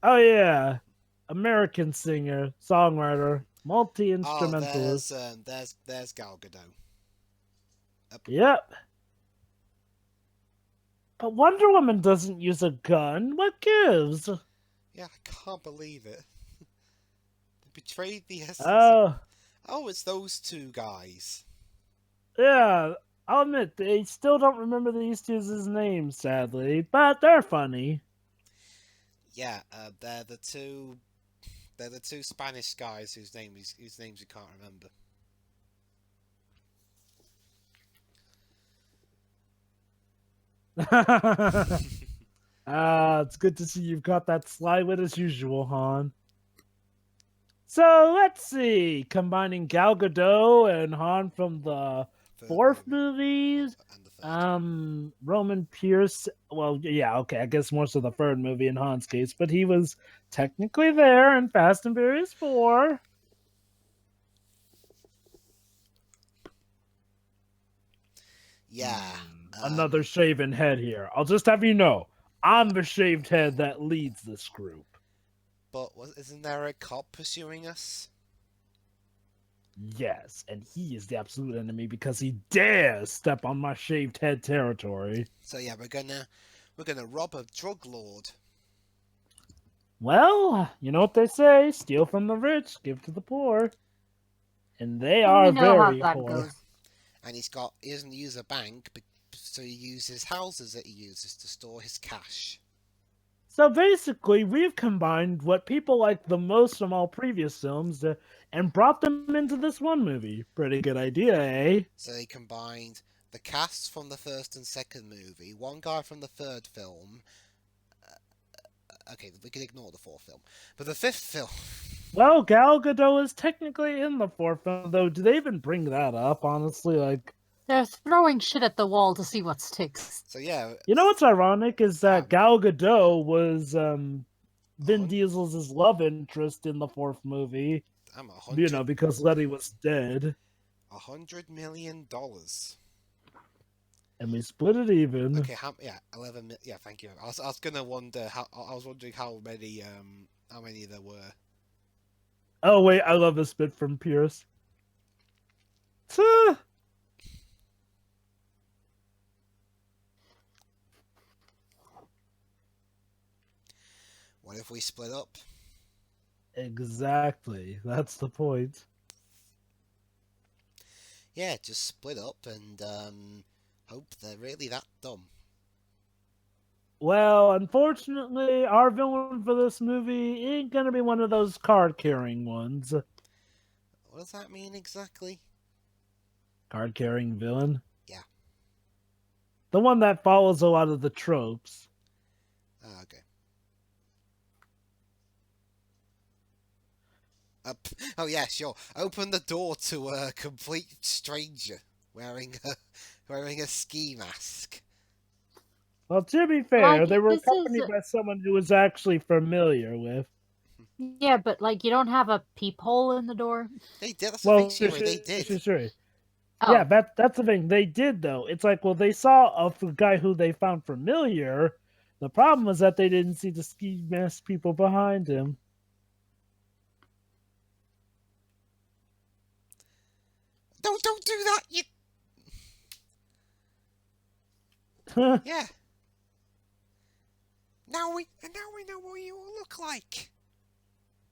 Oh yeah, American singer, songwriter, multi-instrumentalist. Oh, there's Gal Gadot. Yep. But Wonder Woman doesn't use a gun. What gives? Yeah, I can't believe it. They betrayed the essence. Oh, it's those two guys. Yeah, I'll admit, they still don't remember these two's names, sadly, but they're funny. Yeah, they're the two Spanish guys whose names you can't remember. It's good to see you've got that sly wit as usual, Han. So let's see, combining Gal Gadot and Han from the fourth movies, Roman Pierce. Well, yeah, okay, I guess more so the third movie in Han's case, but he was technically there in Fast and Furious 4. Yeah. Another shaven head here. I'll just have you know, I'm the shaved head that leads this group. But isn't there a cop pursuing us? Yes, and he is the absolute enemy because he dares step on my shaved head territory. So yeah, we're gonna rob a drug lord. Well, you know what they say: steal from the rich, give to the poor, and they are very poor. Goes. And he doesn't use a bank, so he uses houses that he uses to store his cash. So basically, we've combined what people like the most from all previous films and brought them into this one movie. Pretty good idea, eh? So they combined the cast from the first and second movie, one guy from the third film. Okay, we can ignore the fourth film. But the fifth film... Well, Gal Gadot is technically in the fourth film, though. Do they even bring that up, honestly? Like, they're throwing shit at the wall to see what sticks. So yeah... You know what's ironic is that Gal Gadot was Vin Diesel's love interest in the fourth movie. You know, because Letty was dead. $100 million. And we split it even. Okay, 11. Yeah, thank you. I was gonna wonder how. I was wondering how many there were. Oh wait, I love this bit from Pierce. What if we split up? Exactly. That's the point. Yeah, just split up and hope they're really that dumb. Well, unfortunately, our villain for this movie ain't gonna be one of those card-carrying ones. What does that mean exactly? Card-carrying villain? Yeah. The one that follows a lot of the tropes. Ah, okay. Oh yeah, sure. Open the door to a complete stranger wearing a ski mask. Well, to be Like, fair, they were this is accompanied by someone who was actually familiar with. yeah, but like you don't have a peephole in the door. They did. That's the thing, Well, Shiro. They did. sure. Yeah, Oh, that's the thing. They did though. It's like, well, they saw a guy who they found familiar. The problem was that they didn't see the ski mask people behind him. Don't do that. You. Yeah. Now we know what you all look like.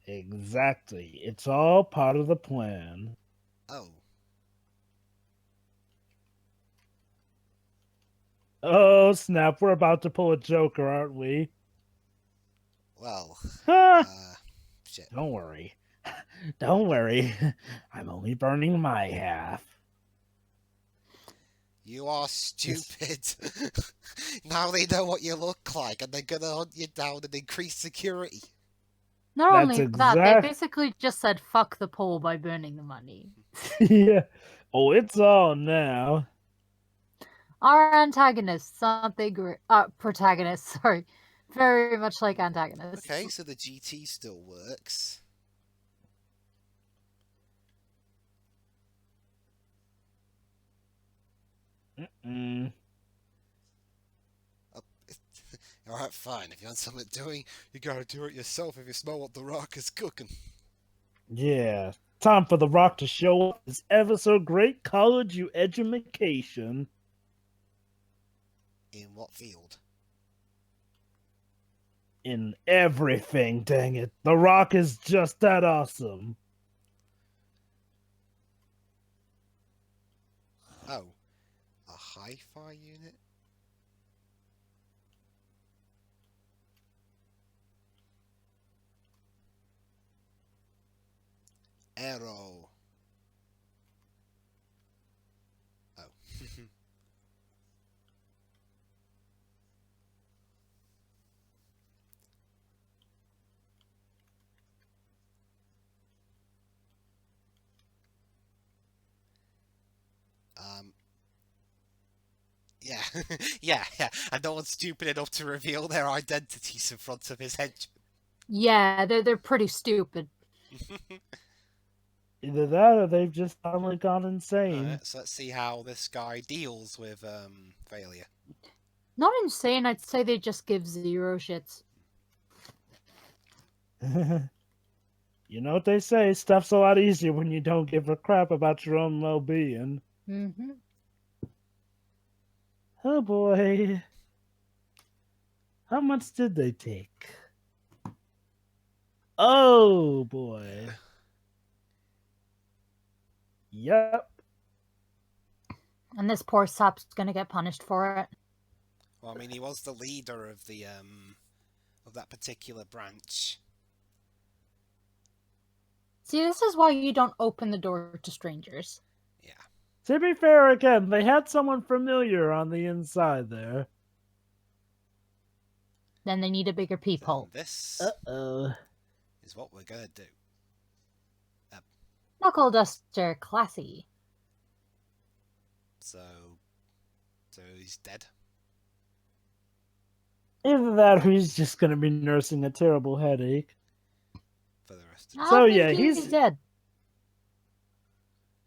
Exactly. It's all part of the plan. Oh. Oh snap! We're about to pull a Joker, aren't we? Well. Ha! Shit. Don't worry. Don't worry. I'm only burning my half. You are stupid. Now they know what you look like, and they're gonna hunt you down and increase security. not That's only that, they exact- basically just said "fuck the pole" by burning the money. Yeah. Oh, it's on now. Our antagonists, aren't they great? Protagonists, sorry. Very much like antagonists. Okay, so the GT still works. Mm. Alright, fine. If you want something doing, you gotta do it yourself if you smell what The Rock is cooking. Yeah. Time for The Rock to show off his ever so great college education. In what field? In everything, dang it. The Rock is just that awesome. Oh. A hi-fi unit? Arrow. Oh. Yeah, yeah. And no one's stupid enough to reveal their identities in front of his henchmen. Yeah, they're pretty stupid. Either that or they've just finally gone insane. Alright, so let's see how this guy deals with failure. Not insane, I'd say they just give zero shits. You know what they say, stuff's a lot easier when you don't give a crap about your own well-being. Mm-hmm. Oh boy. How much did they take? Oh boy. Yep. And this poor sap's gonna get punished for it. Well, I mean, he was the leader of the of that particular branch. See, this is why you don't open the door to strangers. Yeah. To be fair, again, they had someone familiar on the inside there. Then they need a bigger peephole. Then this Uh-oh. is what we're gonna do. Knuckle duster, classy. So he's dead. Either that or he's just going to be nursing a terrible headache. For the rest of I So, think yeah, he's dead.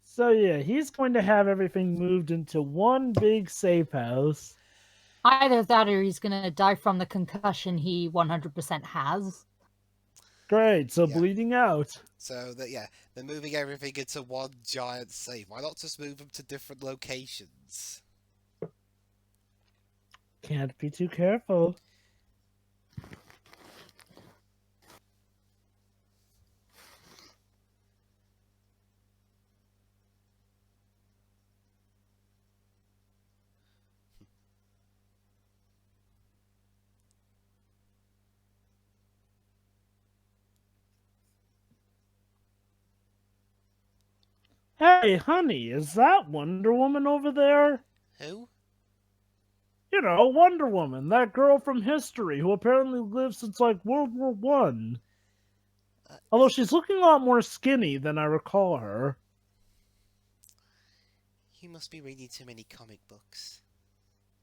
So yeah, he's going to have everything moved into one big safe house. Either that or he's gonna die from the concussion he 100% has. Great, so Yeah. bleeding out. So that they're moving everything into one giant safe. Why not just move them to different locations? Can't be too careful. Hey, honey, is that Wonder Woman over there? Who? You know, Wonder Woman, that girl from history who apparently lived since like World War One. Although she's looking a lot more skinny than I recall her. You must be reading too many comic books.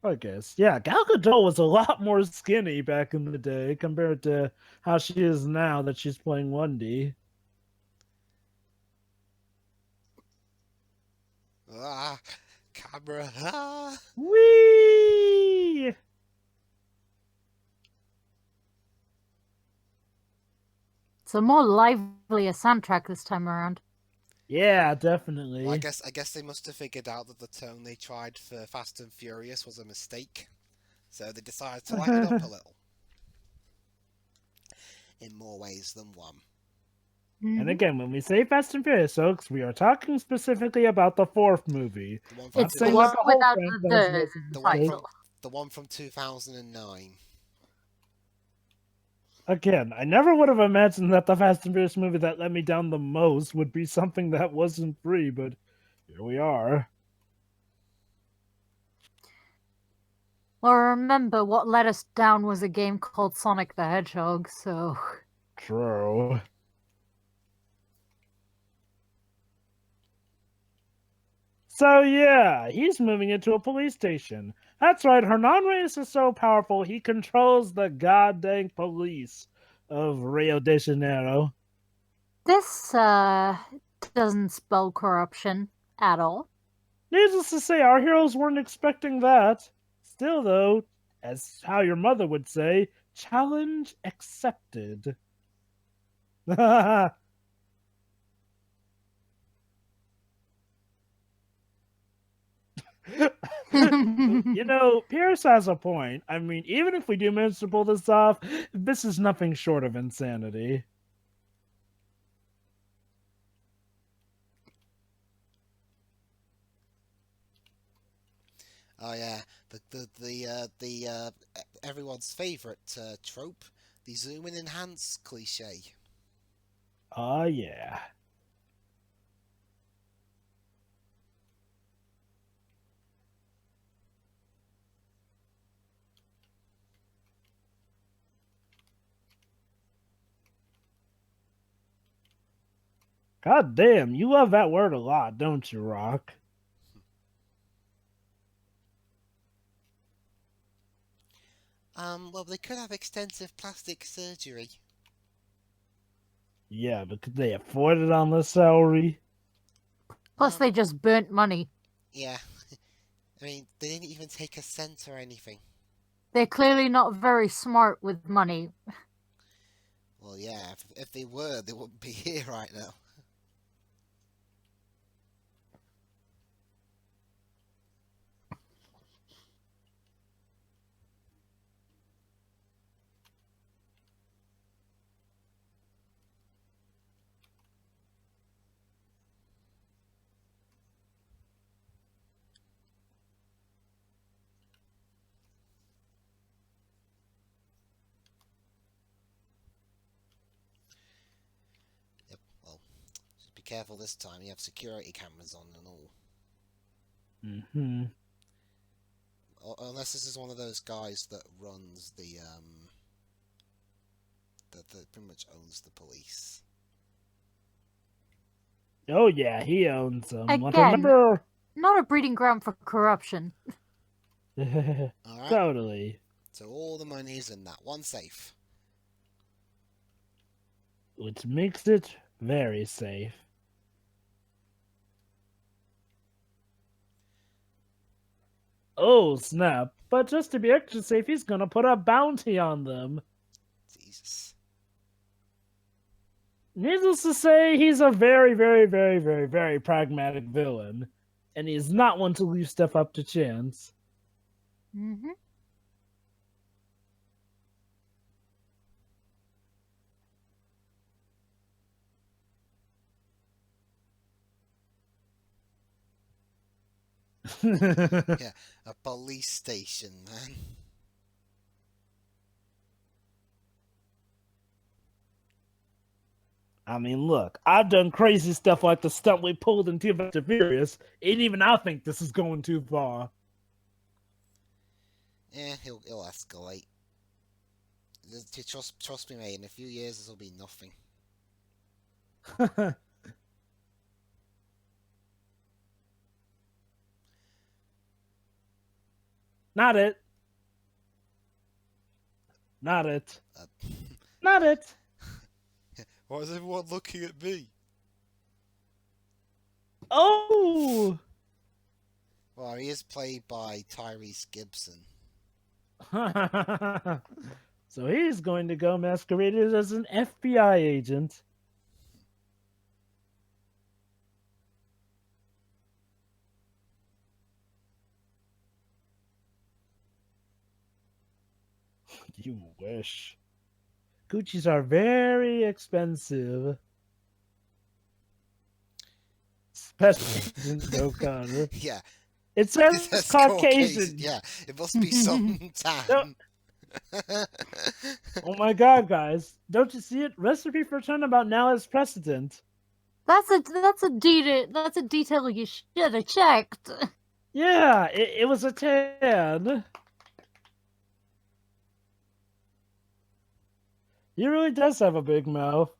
I guess. Yeah, Gal Gadot was a lot more skinny back in the day compared to how she is now that she's playing Wendy. Ah, camera. Ah. Whee! It's a more livelier soundtrack this time around. Yeah, definitely. Well, I guess they must have figured out that the tone they tried for Fast and Furious was a mistake, so they decided to lighten it up a little. In more ways than one. And again, when we say Fast and Furious, folks, we are talking specifically about the fourth movie. It's the one without the title. The one from 2009. Again, I never would have imagined that the Fast and Furious movie that let me down the most would be something that wasn't free, but here we are. Well, remember, what let us down was a game called Sonic the Hedgehog, so... True. So yeah, he's moving into a police station. That's right, Hernan Reyes is so powerful he controls the goddamn police of Rio de Janeiro. This, doesn't spell corruption at all. Needless to say, our heroes weren't expecting that. Still, though, as how your mother would say, challenge accepted. You know, Pierce has a point. I mean, even if we do manage to pull this off, this is nothing short of insanity. Oh yeah, the everyone's favorite trope, the zoom and enhance cliche. Oh yeah. God damn, you love that word a lot, don't you, Rock? Well, they could have extensive plastic surgery. Yeah, but could they afford it on the salary? Plus, they just burnt money. Yeah. I mean, they didn't even take a cent or anything. They're clearly not very smart with money. Well, yeah, if they were, they wouldn't be here right now. Yep, well, just be careful this time. You have security cameras on and all. Mm-hmm. Unless this is one of those guys that runs that pretty much owns the police. Oh yeah, he owns them. Again, Remember... not a breeding ground for corruption. Alright. Totally. So all the money's in that one safe. Which makes it very safe. Oh, snap. But just to be extra safe, he's gonna put a bounty on them. Jesus. Needless to say, he's a very, very, very, very, very pragmatic villain. And he's not one to leave stuff up to chance. Mm-hmm. Yeah, a police station, man. I mean, look, I've done crazy stuff like the stunt we pulled in Fast and Furious, and even I think this is going too far. Yeah, he'll escalate. Trust me, mate. In a few years, this will be nothing. Not it. Not it. Uh, Not it. Why is everyone looking at me? Oh! Well, he is played by Tyrese Gibson. So he's going to go masqueraded as an FBI agent. You wish. Gucci's are very expensive. Especially O'Connor. Yeah. It says That's Caucasian. Yeah, it must be some tan. Oh my god, guys. Don't you see it? Recipe for turnabout now is precedent. That's a detail you should have checked. Yeah, it was a tan. He really does have a big mouth.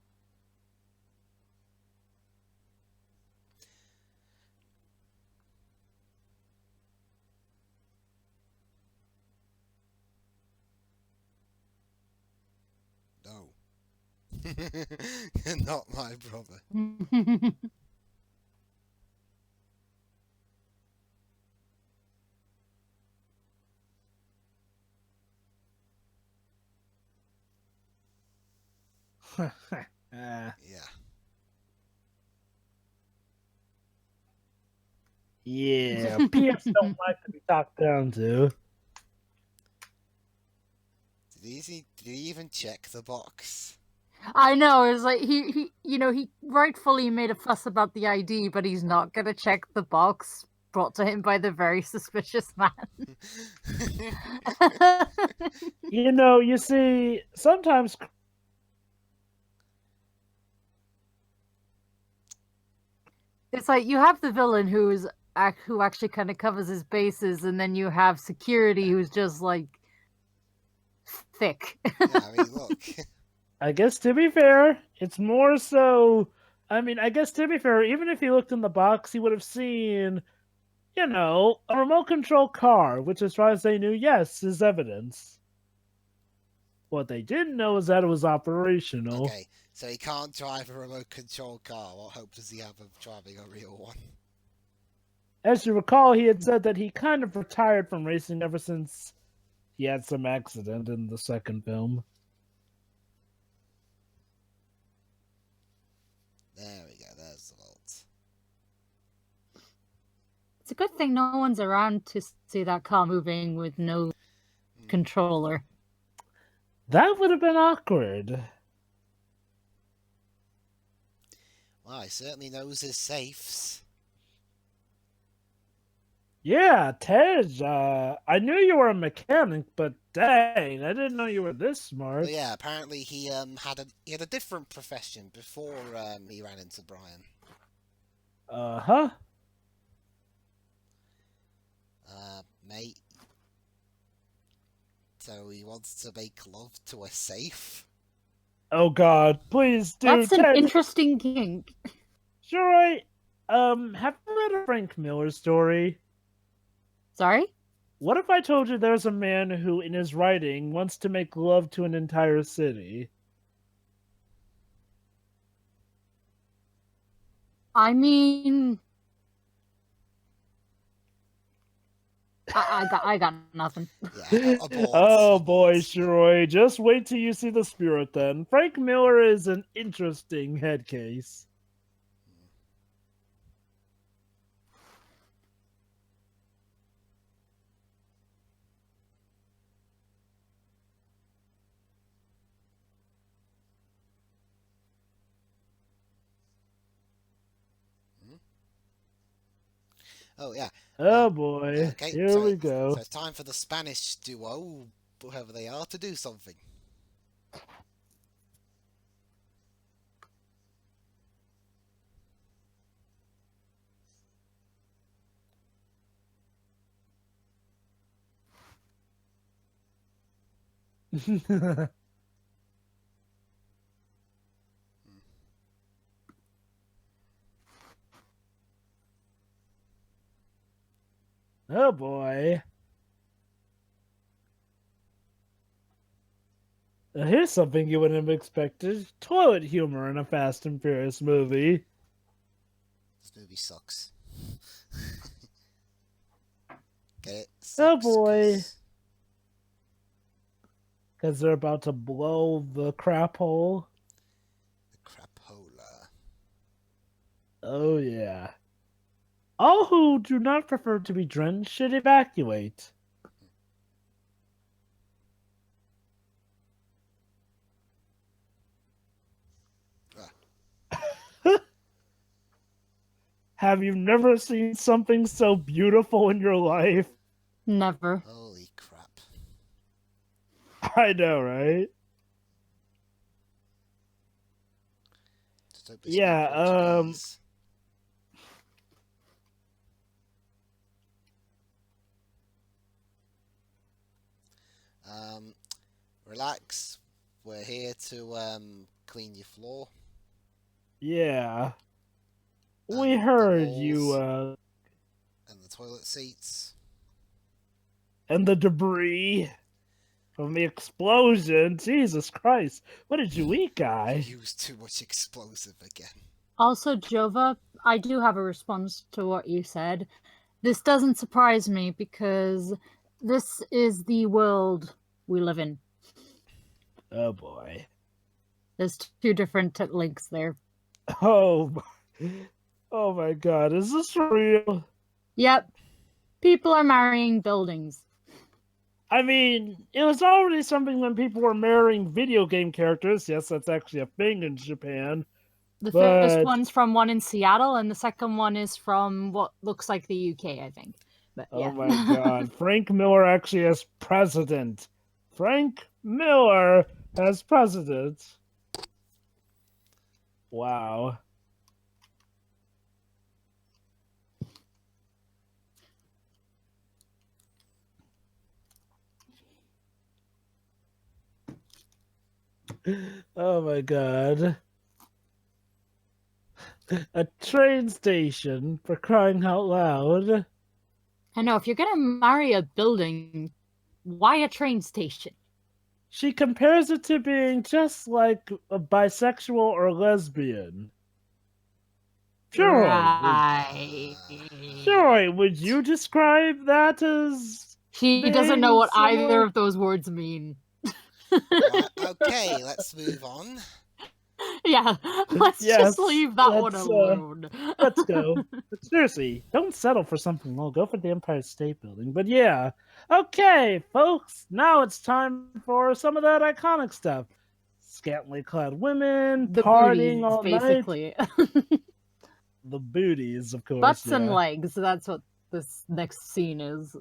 No. Not my brother. Yeah. Yeah, PS don't like to be talked down to. Did he even check the box? I know, it's like he rightfully made a fuss about the ID, but he's not gonna check the box brought to him by the very suspicious man. You see, sometimes It's like you have the villain who actually kind of covers his bases, and then you have security who's just like thick. Yeah, I mean, look. I guess to be fair, it's more so. I mean, I guess to be fair, even if he looked in the box, he would have seen, a remote control car, which, as far as they knew, yes, is evidence. What they didn't know is that it was operational. Okay, so he can't drive a remote control car. What hope does he have of driving a real one? As you recall, he had said that he kind of retired from racing ever since he had some accident in the second film. There we go, there's the vault. It's a good thing no one's around to see that car moving with no controller. That would have been awkward. Well, he certainly knows his safes. Yeah, Tej, I knew you were a mechanic, but dang, I didn't know you were this smart. But yeah, apparently he had a different profession before he ran into Brian. Uh-huh. Mate. So he wants to make love to a safe? Oh god, please do. That's an Tej. interesting kink. Sure, have you read a Frank Miller story? Sorry? What if I told you there's a man who, in his writing, wants to make love to an entire city? I mean, I got nothing. Yeah, Oh boy, Shiroi, just wait till you see the spirit then. Frank Miller is an interesting head case. Oh, yeah. Oh boy, Okay, here we go. So it's time for the Spanish duo, whoever they are, to do something. Oh boy. Now, here's something you wouldn't have expected. Toilet humor in a Fast and Furious movie. This movie sucks. Get it? Oh Sucks, boy. Because they're about to blow the crap hole. the crapola. Oh yeah. All who do not prefer to be drenched should evacuate. Have you never seen something so beautiful in your life? Never. Holy crap. I know, right? Just hope it's Yeah, not Portuguese. Relax. We're here to clean your floor. Yeah. We And the heard walls, you, and the toilet seats. and the debris from the explosion. Jesus Christ. What did you eat, guy? You used too much explosive again. Also, Jova, I do have a response to what you said. This doesn't surprise me because this is the world we live in. Oh boy. There's two different links there. Oh, oh my god. Is this real? Yep. People are marrying buildings. I mean, it was already something when people were marrying video game characters. Yes, that's actually a thing in Japan. The But- first one's from one in Seattle, and the second one is from what looks like the UK, I think. But yeah. Oh my god. Frank Miller actually as president. Frank Miller as president. Wow. Oh my god. A train station, for crying out loud. I know, if you're gonna marry a building, why a train station? She compares it to being just like a bisexual or lesbian. Right. Joy, would you describe that as She doesn't know what behaving either similar? of those words mean. Right, okay, let's move on. Yeah, let's Yes, just leave that one let's, alone. Let's go. But seriously, don't settle for something low. Go for the Empire State Building. But yeah. Okay, folks. Now it's time for some of that iconic stuff. Scantily clad women, The partying booties, all night. basically. The booties, of course. Butts yeah. and legs, that's what this next scene is.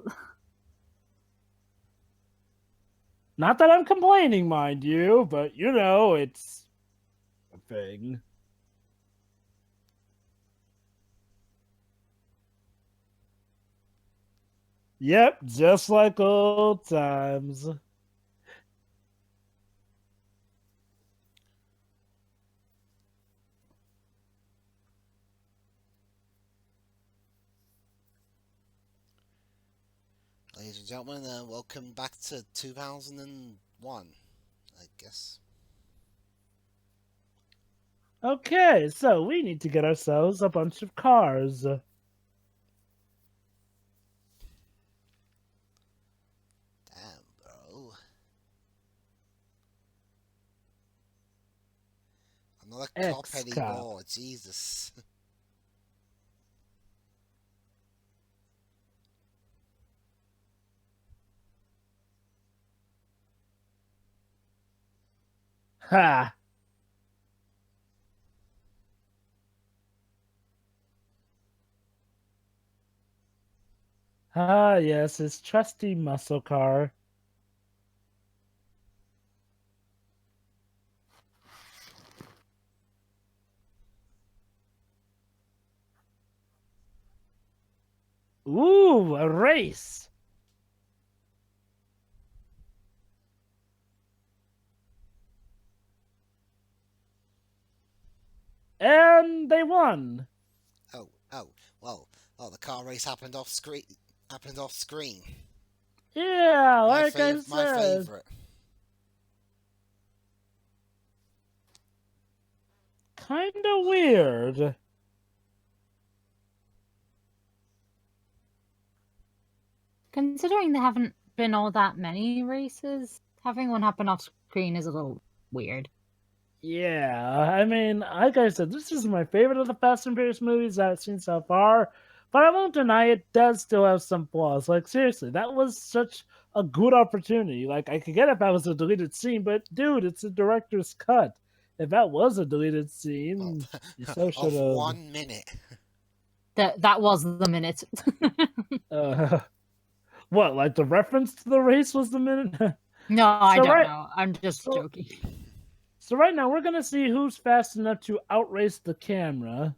Not that I'm complaining, mind you, but you know, it's a thing. Yep, just like old times. Ladies and gentlemen, welcome back to 2001, I guess. Okay, so we need to get ourselves a bunch of cars. Damn, bro. I'm not a cop Ex-cop. anymore, Jesus. Ha! Ah, yes, his trusty muscle car. Ooh, a race! And they won. Oh, well, the car race happened off screen. happened off screen. Yeah, like I My said. favourite. Kinda weird. Considering there haven't been all that many races, having one happen off screen is a little weird. Yeah, I mean, like I said, this is my favorite of the Fast and Furious movies that I've seen so far. But I won't deny it does still have some flaws. Like, seriously, that was such a good opportunity. Like, I could get if that was a deleted scene, but dude, it's a director's cut. If that was a deleted Well, scene, you so should of have. 1 minute. That was the minute. Uh, what, like the reference to the race was the minute? No, I so don't right, know. I'm just so joking. so right now we're gonna see who's fast enough to outrace the camera.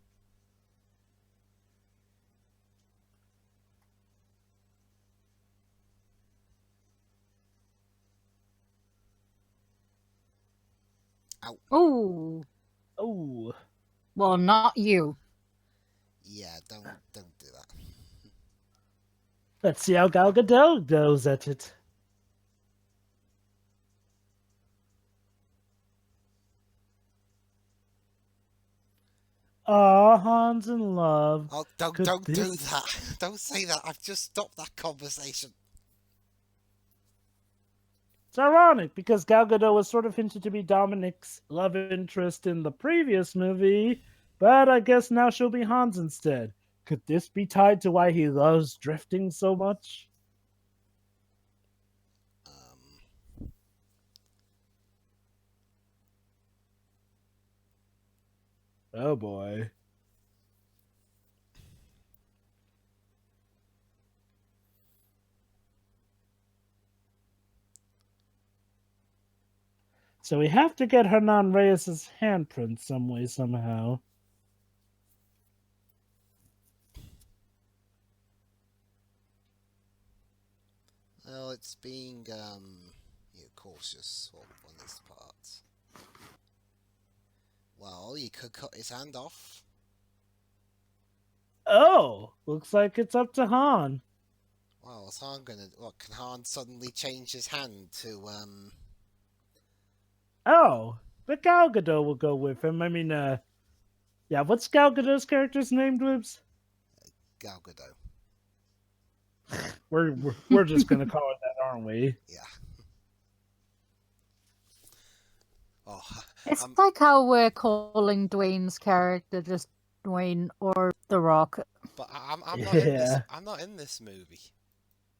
Ow. Oh, Oh, well, not you. Yeah, don't do that. let's see how Gal Gadot goes at it. Aw, Han's in love. Oh, Could don't do this... that. Don't say that. I've just stopped that conversation. It's ironic because Gal Gadot was sort of hinted to be Dominic's love interest in the previous movie, but I guess now she'll be Hans instead. Could this be tied to why he loves drifting so much? Oh boy. So we have to get Hernan Reyes' handprint some way, somehow. Well, it's being cautious on this part. Well, you could cut his hand off. Oh, looks like it's up to Han. Well, is Han gonna? What, can Han suddenly change his hand to Oh, but Gal Gadot will go with him. I mean, yeah, what's Gal Gadot's character's name, Dwebs? Gal Gadot? We're just gonna call it that, aren't we? Yeah. Oh, It's like how we're calling Dwayne's character just Dwayne or The Rock. but I'm not in this. Yeah. I'm not in this movie.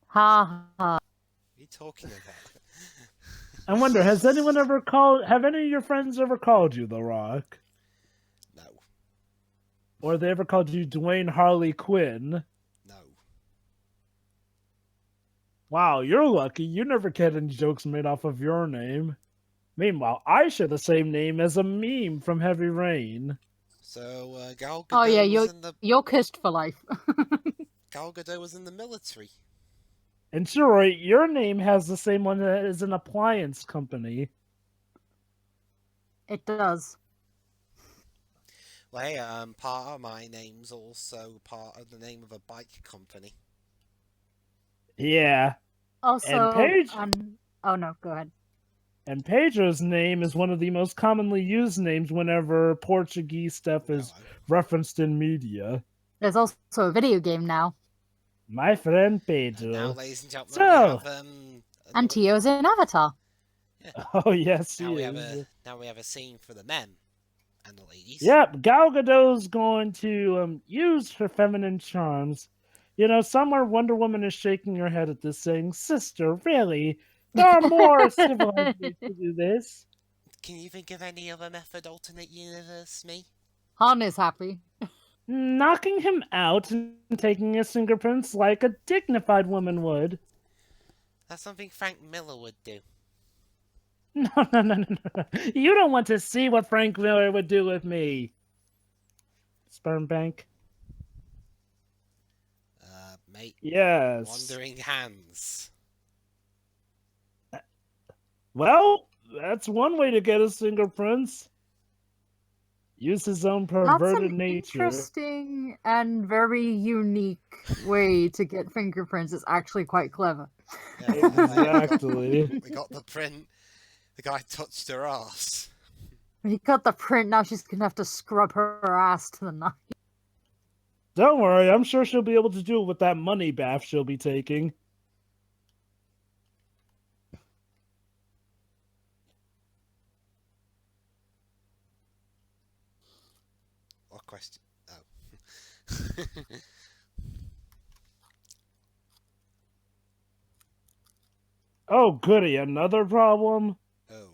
Ha ha. What are you talking about? I wonder, have any of your friends ever called you The Rock? No. Or have they ever called you Dwayne Harley Quinn? No. Wow, you're lucky. You never get any jokes made off of your name. Meanwhile, I share the same name as a meme from Heavy Rain. So Gal Gadot Oh yeah, was in the you're kissed for life. Gal Gadot was in the military. And sure, your name has the same one as an appliance company. It does. Well, hey, part of my name's also part of the name of a bike company. Yeah. Also, And Paige. Oh no, go ahead. And Pedro's name is one of the most commonly used names whenever Portuguese stuff is referenced in media. There's also a video game now. My friend Pedro. Now, ladies and gentlemen, So, we have and Tio's in Avatar. Yeah. Oh yes, now he we is. have a scene for the men and the ladies. Yep, Gal Gadot's going to use her feminine charms. You know, somewhere Wonder Woman is shaking her head at this, saying, "Sister, really? There are more civilized ways to do this." Can you think of any other method alternate universe, me? Han is happy. Knocking him out and taking his fingerprints like a dignified woman would. That's something Frank Miller would do. No. You don't want to see what Frank Miller would do with me. Sperm bank. Mate. Yes. Wandering hands. Well, that's one way to get his fingerprints. Use his own That's perverted an nature. interesting and very unique way to get fingerprints. It's actually quite clever. Yeah, Exactly. we got the print. The guy touched her ass. He got the print, now she's gonna have to scrub her ass to the knife. Don't worry, I'm sure she'll be able to do it with that money bath she'll be taking. What question? Oh. Oh, goody, another problem? Oh.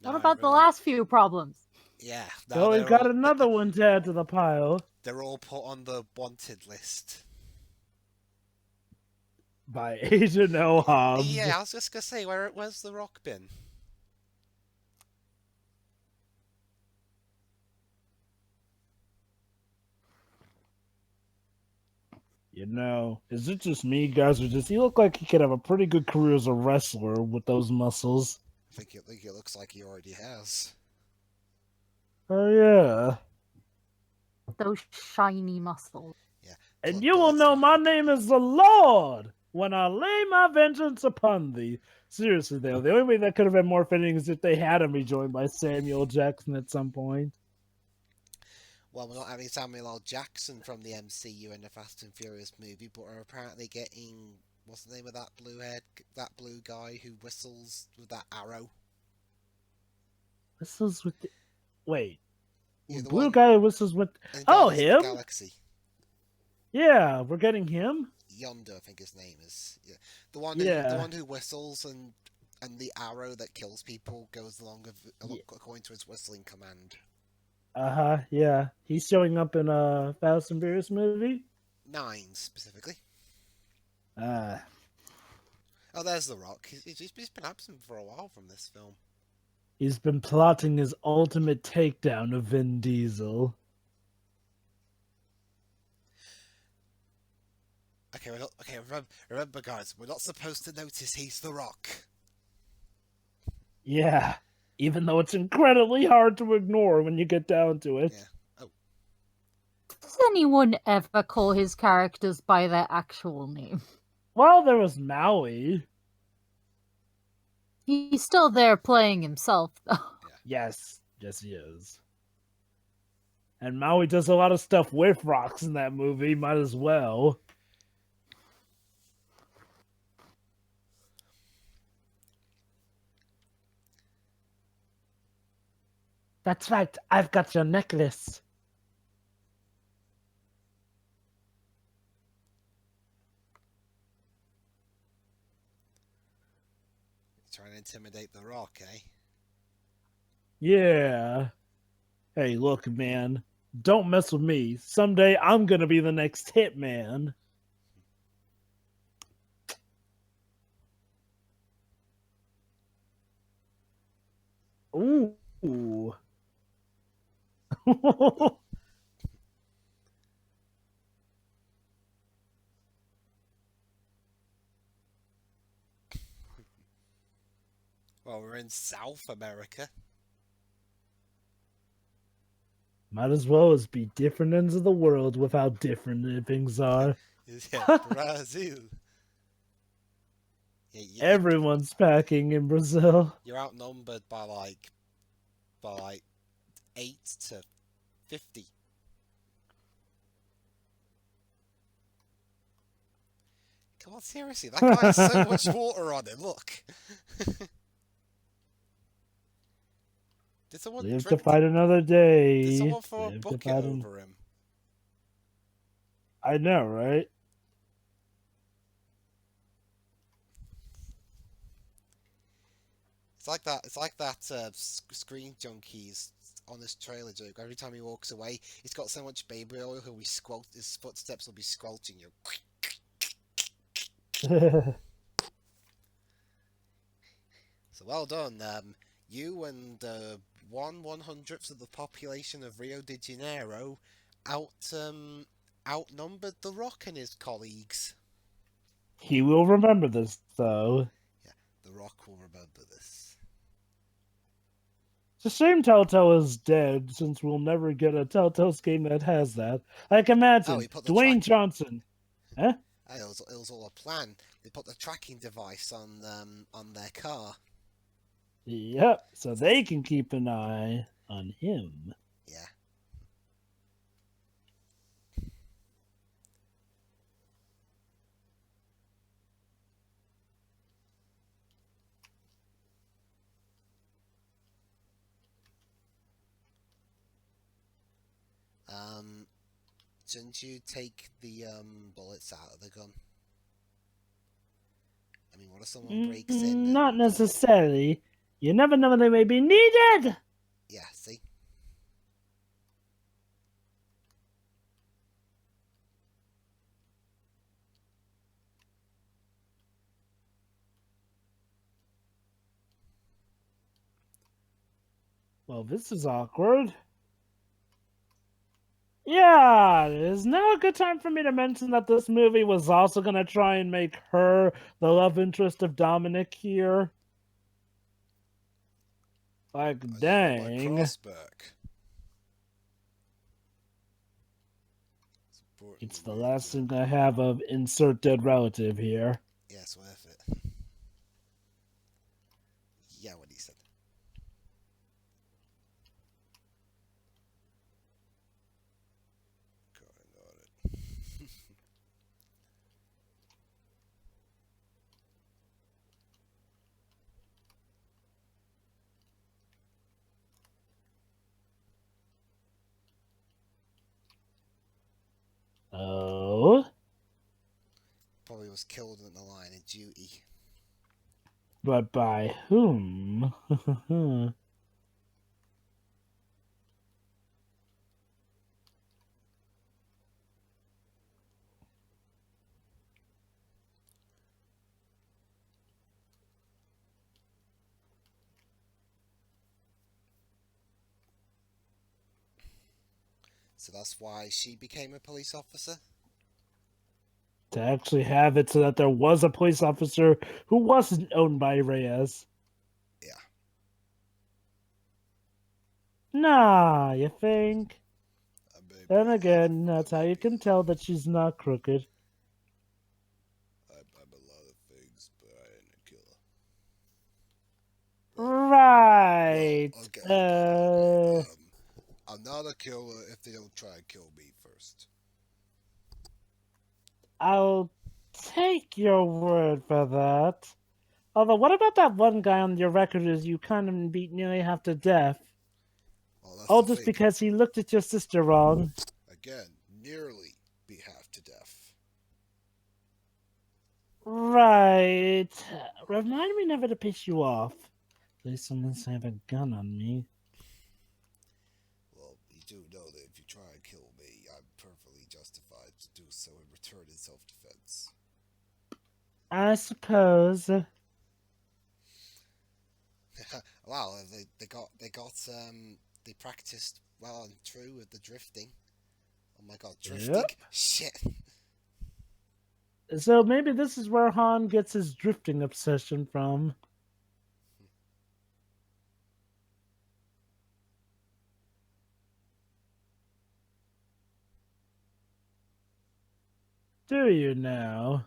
What Now about the everyone... last few problems? Yeah. So we've got another one to add to the pile. They're all put on the wanted list. By Agent Hobbs. Yeah, I was just gonna say, where's the Rock been? You know, is it just me, guys, or does he look like he could have a pretty good career as a wrestler with those muscles? I think it looks like he already has. Oh, yeah. Those shiny muscles. Yeah. And you will know my name is the Lord when I lay my vengeance upon thee. Seriously, though, the only way that could have been more fitting is if they had him be joined by Samuel Jackson at some point. Well, we're not having Samuel L. Jackson from the MCU in the Fast and Furious movie, but we're apparently getting... What's the name of that blue guy who whistles with that arrow? Whistles with the... Wait. Yeah, the blue one guy whistles with... Oh, him? Galaxy. Yeah, we're getting him? Yonder, I think his name is. Yeah. The one who whistles and the arrow that kills people goes along according to his whistling command. Uh-huh, yeah. He's showing up in a Fast and Furious movie? 9, specifically. Oh, there's The Rock. He's been absent for a while from this film. He's been plotting his ultimate takedown of Vin Diesel. Okay, remember, guys, we're not supposed to notice he's The Rock. Yeah, even though it's incredibly hard to ignore when you get down to it. Yeah. Oh. Does anyone ever call his characters by their actual name? Well, there was Maui. He's still there playing himself, though. Yeah. Yes, he is. And Maui does a lot of stuff with rocks in that movie, might as well. That's right, I've got your necklace. Trying to intimidate The Rock, eh? Yeah. Hey, look, man. Don't mess with me. Someday I'm gonna be the next hitman. Ooh. Well, we're in South America. Might as well as be different ends of the world with how different things are. Yeah, Brazil. Everyone's packing in Brazil. You're outnumbered by like 8 to 50. Come on, seriously, that guy has so much water on him. Look. Did someone Live to fight another day. Did someone throw a bucket over him? I know, right? It's like that Screen Junkies honest trailer joke. Every time he walks away, he's got so much baby oil. His footsteps will be squelching you. So well done. You and 1/100th of the population of Rio de Janeiro outnumbered The Rock and his colleagues. He will remember this, though. Yeah, The Rock will remember this. It's a shame Telltale is dead, since we'll never get a Telltale's game that has that. Like, imagine he put the Dwayne Johnson. Huh? It was all a plan. They put the tracking device on their car. Yep, so they can keep an eye on him. Yeah. Shouldn't you take the bullets out of the gun? I mean, what if someone breaks in? Not necessarily. You never know when they may be needed! Yeah, see? Well, this is awkward. Yeah, is now a good time for me to mention that this movie was also going to try and make her the love interest of Dominic here? Like, dang. It's the last thing I have of insert dead relative here. Yeah, it's worth it. Yeah, what he said. Oh? Probably was killed in the line of duty. But by whom? So that's why she became a police officer? To actually have it so that there was a police officer who wasn't owned by Reyes. Yeah. Nah, you think? Then again, that's how you can tell that she's not crooked. I'm a lot of things, but I ain't a killer. Right. Well, okay. I'm not a killer if they don't try and kill me first. I'll take your word for that. Although, what about that one guy on your record who you kind of beat nearly half to death? Well, All just because he looked at your sister wrong. Again, nearly beat half to death. Right. Remind me never to piss you off. At least unless I have a gun on me. Well, you do know that if you try and kill me, I'm perfectly justified to do so in return in self-defense. I suppose. Wow, they practiced well and true with the drifting. Oh my god, drifting? Yep. Shit. So maybe this is where Han gets his drifting obsession from. Do you now?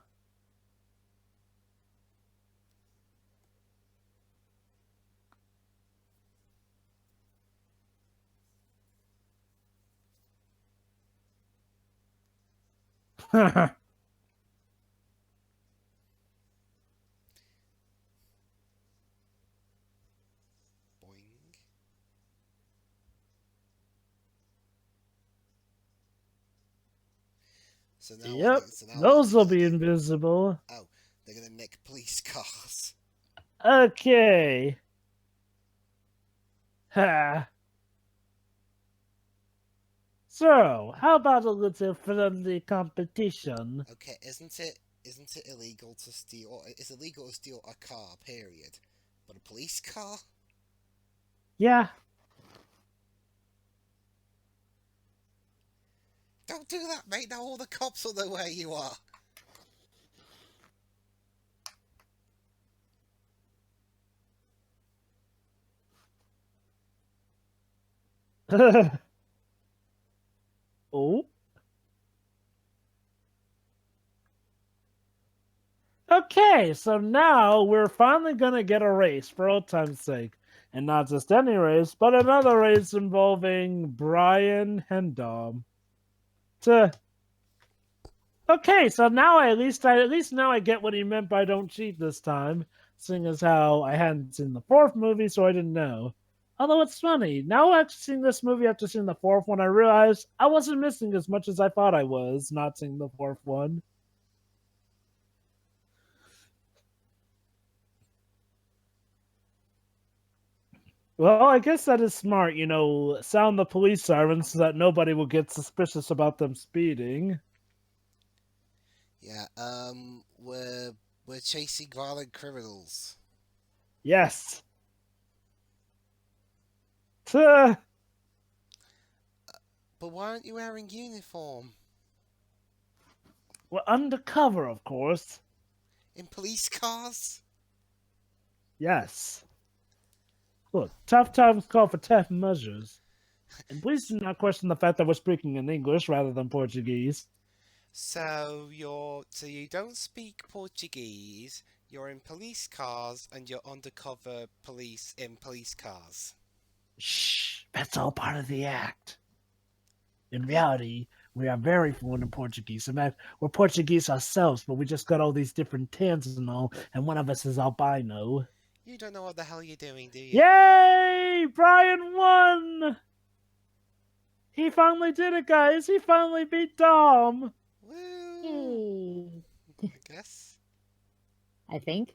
Boing. So now Yep, those will be invisible. Oh, they're gonna nick police cars. Okay. Ha. So, how about a little friendly competition? Okay, isn't it illegal to steal? It's illegal to steal a car, period. But a police car? Yeah. Don't do that, mate. Now all the cops will know where you are. Oh. Okay, so now we're finally gonna get a race for old time's sake. And not just any race, but another race involving Brian and Dom. Okay, so now at least now I get what he meant by don't cheat this time, seeing as how I hadn't seen the fourth movie, so I didn't know. Although it's funny, now after seeing this movie after seeing the fourth one, I realized I wasn't missing as much as I thought I was not seeing the fourth one. Well, I guess that is smart, sound the police sirens so that nobody will get suspicious about them speeding. Yeah, we're chasing violent criminals. Yes. Tuh. But why aren't you wearing uniform? We're undercover, of course. In police cars? Yes. Look, tough times call for tough measures. And please do not question the fact that we're speaking in English rather than Portuguese. So you don't speak Portuguese, you're in police cars, and you're undercover police in police cars. Shh, that's all part of the act. In reality, we are very fluent in Portuguese. In fact, we're Portuguese ourselves, but we just got all these different tans and all, and one of us is albino. You don't know what the hell you're doing, do you? Yay! Brian won! He finally did it, guys. He finally beat Dom. Woo! I guess. I think.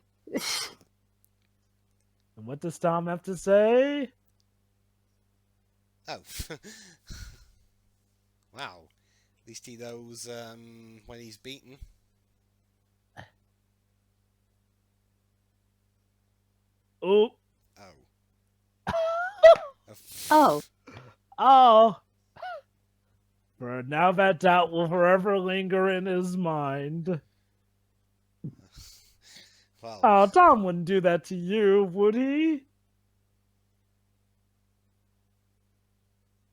And what does Dom have to say? Oh. Wow. At least he knows when he's beaten. Oh. Oh. Oh. Oh. For now that doubt will forever linger in his mind. Well. Oh, Dom wouldn't do that to you, would he?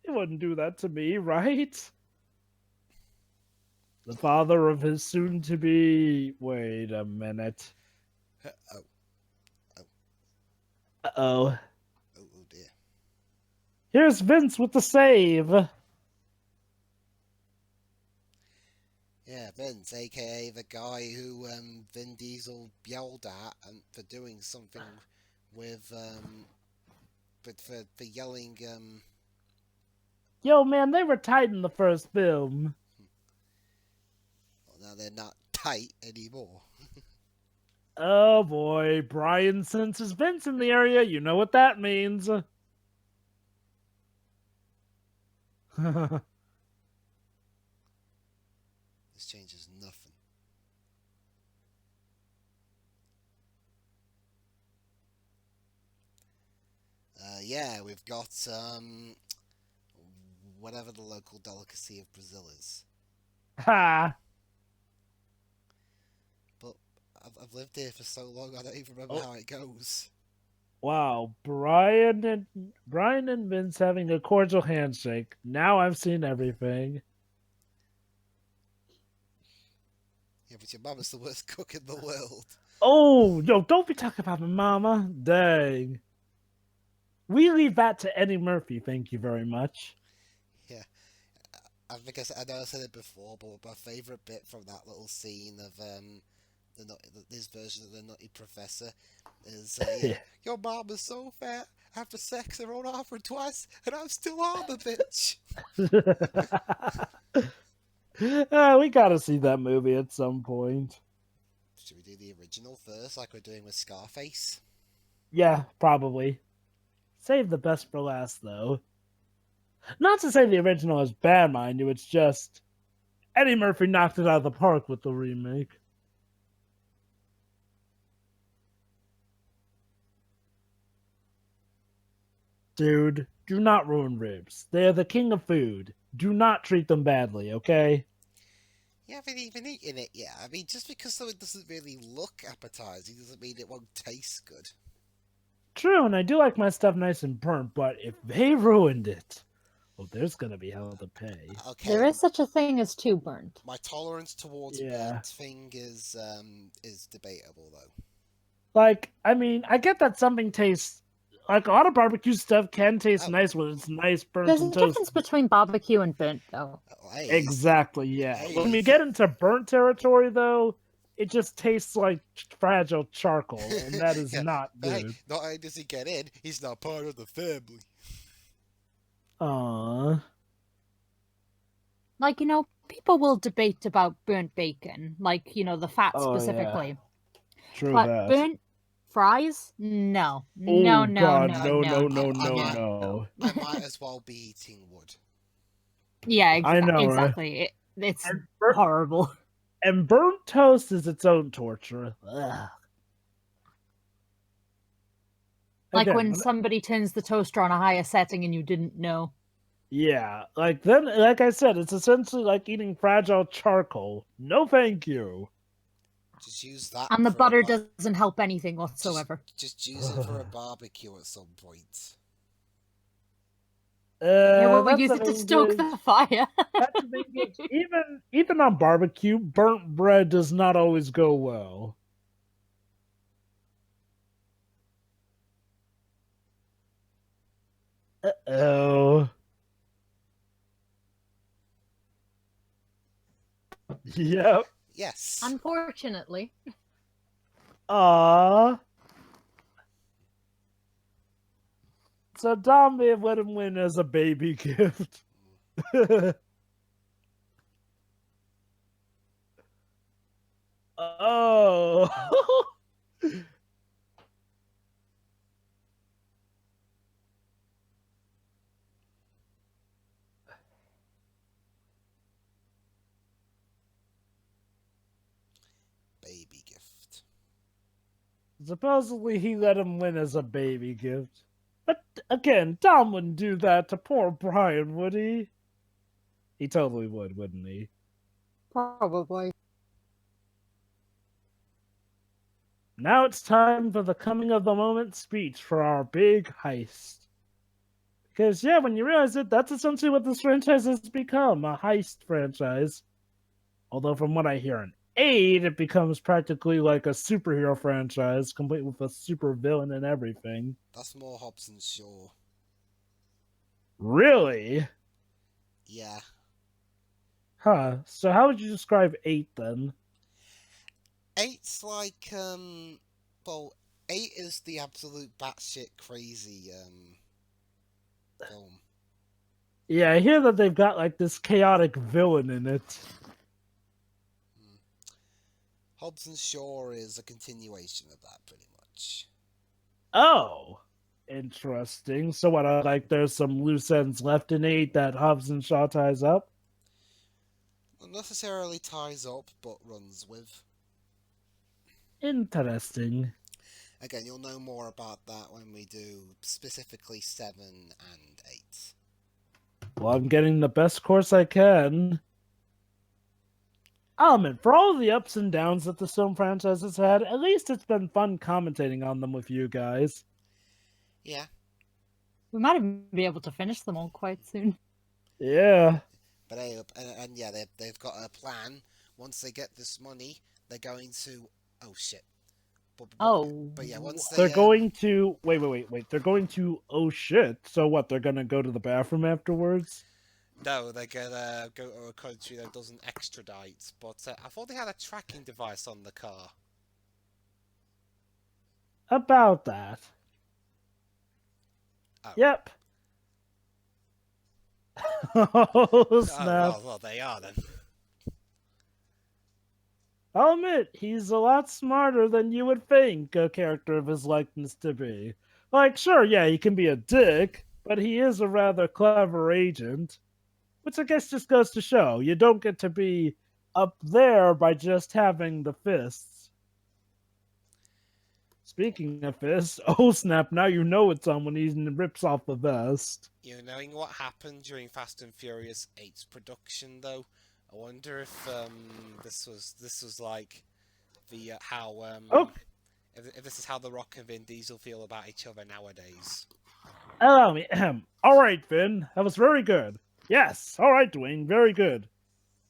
He wouldn't do that to me, right? The father of his soon-to-be... Wait a minute. Oh. Uh-oh. Oh dear. Here's Vince with the save. Yeah, Vince, aka the guy who Vin Diesel yelled at and for doing something with for yelling Yo, man, they were tight in the first film. Well, now they're not tight anymore. Oh boy, Brian senses Vince in the area. You know what that means. This changes nothing. Yeah, we've got whatever the local delicacy of Brazil is. Ha! But I've lived here for so long, I don't even remember how it goes. Wow, Brian and Vince having a cordial handshake. Now I've seen everything. Yeah, but your mama's the worst cook in the world. Oh, yo, don't be talking about my mama. Dang. We leave that to Eddie Murphy, thank you very much. Yeah. I think I know I said it before, but my favourite bit from that little scene of this version of the Nutty Professor is yeah, your mom is so fat. After sex, I wrote off her twice, and I'm still on the bitch. We gotta see that movie at some point. Should we do the original first, like we're doing with Scarface? Yeah, probably. Save the best for last, though. Not to say the original is bad, mind you, it's just Eddie Murphy knocked it out of the park with the remake. Dude, do not ruin ribs. They are the king of food. Do not treat them badly, okay? You haven't even eaten it yet. I mean, just because something doesn't really look appetizing doesn't mean it won't taste good. True, and I do like my stuff nice and burnt, but if they ruined it... Oh, there's gonna be hell to pay. Okay. There is such a thing as too burnt. My tolerance towards Yeah. burnt thing is debatable though. Like, I mean, I get that something tastes like a lot of barbecue stuff can taste nice when it's nice burnt There's and a difference toasted. between barbecue and burnt, though. Hey, Exactly, yeah. hey, When we get into burnt territory, though, it just tastes like fragile charcoal, and that is yeah, not but hey, good. not only does he get in, he's not part of the family. Aww. Like, people will debate about burnt bacon, like, the fat Oh, yeah. specifically. True But that. burnt fries? No. Oh, No, God, no. no. I might as well be eating wood. Yeah, I know, right? exactly. It's And horrible. And burnt toast is its own torture. Ugh. Like Again, when somebody turns the toaster on a higher setting and you didn't know. yeah, like I said, it's essentially like eating fragile charcoal. No, thank you. Just use that. And the for butter doesn't help anything whatsoever. Just use it for a barbecue at some point. We'll use it to stoke the fire. That's even on barbecue, burnt bread does not always go well. Uh-oh. Yep. Yes. Unfortunately. Aww. So Dom may have let him win as a baby gift. Oh. Baby gift. Supposedly he let him win as a baby gift. But again, Dom wouldn't do that to poor Brian, would he? He totally would, wouldn't he? Probably. Now it's time for the coming of the moment speech for our big heist. Because, yeah, when you realize it, that's essentially what this franchise has become, a heist franchise. Although from what I hear in 8, it becomes practically like a superhero franchise, complete with a super villain and everything. That's more Hobbs and Shaw. Really? Yeah. Huh. So how would you describe 8 then? 8's like, well, 8 is the absolute batshit crazy, film. Yeah, I hear that they've got like this chaotic villain in it. Hobbs and Shaw is a continuation of that, pretty much. Oh, interesting. So what, like there's some loose ends left in 8 that Hobbs and Shaw ties up? Not necessarily ties up, but runs with. Interesting. Again, you'll know more about that when we do specifically 7 and 8. Well, I'm getting the best course I can. Element, for all the ups and downs that the film franchise has had, at least it's been fun commentating on them with you guys. Yeah. We might even be able to finish them all quite soon. Yeah. But and yeah, they've got a plan. Once they get this money, they're going to. Oh shit. But yeah, once they're going to wait. They're going to oh shit. So what? They're gonna go to the bathroom afterwards? No, they're gonna go to a country that doesn't extradite. But I thought they had a tracking device on the car. About that. Oh. Yep. Oh snap! Oh, well, they are then. I'll admit, he's a lot smarter than you would think a character of his likeness to be. Like, sure, yeah, he can be a dick, but he is a rather clever agent. Which I guess just goes to show, you don't get to be up there by just having the fists. Speaking of fists, oh snap, now you know it's on when he rips off the vest. You knowing what happened during Fast and Furious 8's production, though, I wonder if this was like the Okay. if this is how The Rock and Vin Diesel feel about each other nowadays. allow me. All right, Finn, that was very good. Yes, all right, Dwayne, very good.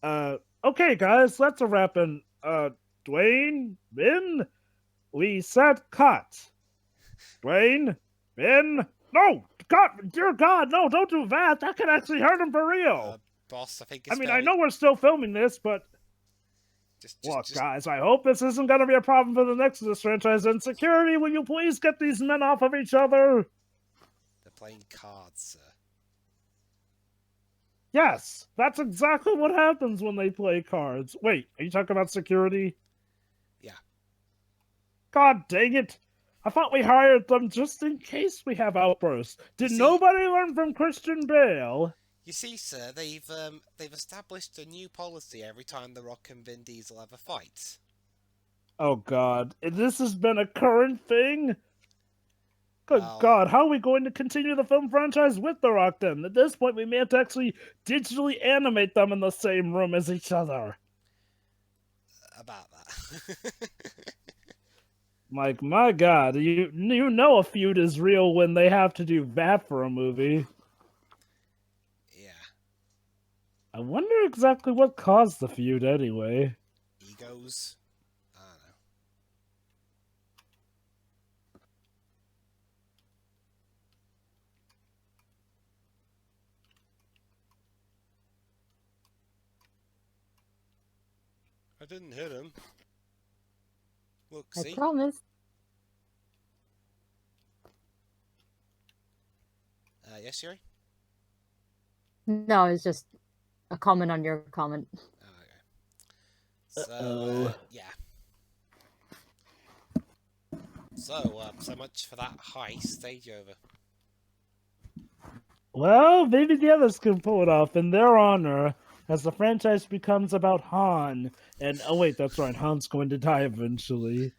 Okay, guys, let's wrap in. Dwayne, Vin, we said cut. Dwayne, Vin, no, God, dear God, no, don't do that. That could actually hurt him for real. Boss, I think I it's mean, I fairly... know we're still filming this, but look, guys, I hope this isn't going to be a problem for the next of this franchise. And security, will you please get these men off of each other? They're playing cards, sir. Yes, that's exactly what happens when they play cards. Wait, are you talking about security? Yeah. God dang it. I thought we hired them just in case we have outbursts. Did nobody learn from Christian Bale? You see, sir, they've established a new policy every time The Rock and Vin Diesel have a fight. Oh God, this has been a current thing? Good God, how are we going to continue the film franchise with The Rock then? At this point, we may have to actually digitally animate them in the same room as each other. About that. Like, my God, you know a feud is real when they have to do that for a movie. Yeah. I wonder exactly what caused the feud anyway. Egos? I don't know. I didn't hit him. Look, see? I promise. Yes, Yuri? No, it's just a comment on your comment. Oh, okay. So, yeah. So much for that high stage over. Well, maybe the others can pull it off in their honor as the franchise becomes about Han. And, oh wait, that's right, Han's going to die eventually.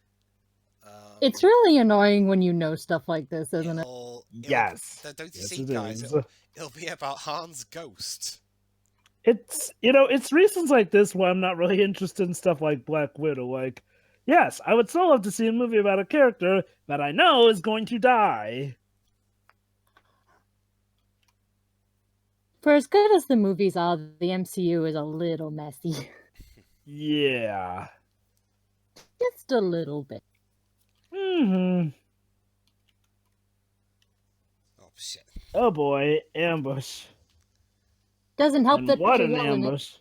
It's really annoying when you know stuff like this, isn't it? Yes. Don't you Yes, see, it guys? is. It'll be about Han's ghost. It's, it's reasons like this why I'm not really interested in stuff like Black Widow. Like, yes, I would still love to see a movie about a character that I know is going to die. For as good as the movies are, the MCU is a little messy. Yeah. Just a little bit. Mm-hmm. Oh, shit. Oh boy, ambush. Doesn't help And that what you're an yelling ambush.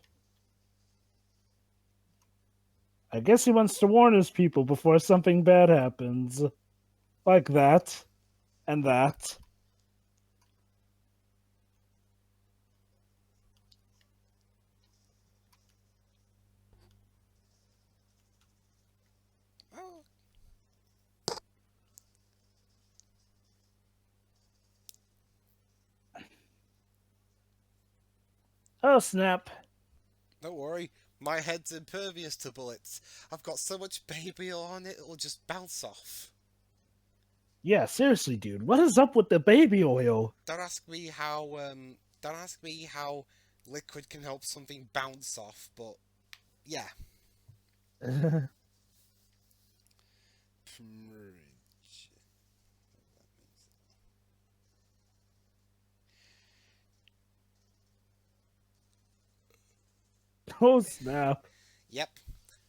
I guess he wants to warn his people before something bad happens. Like that. And that. Oh. Oh, snap. Don't worry, my head's impervious to bullets. I've got so much baby oil on it, it'll just bounce off. Yeah, seriously, dude. What is up with the baby oil? Don't ask me how liquid can help something bounce off, but yeah. Oh, snap. Yep.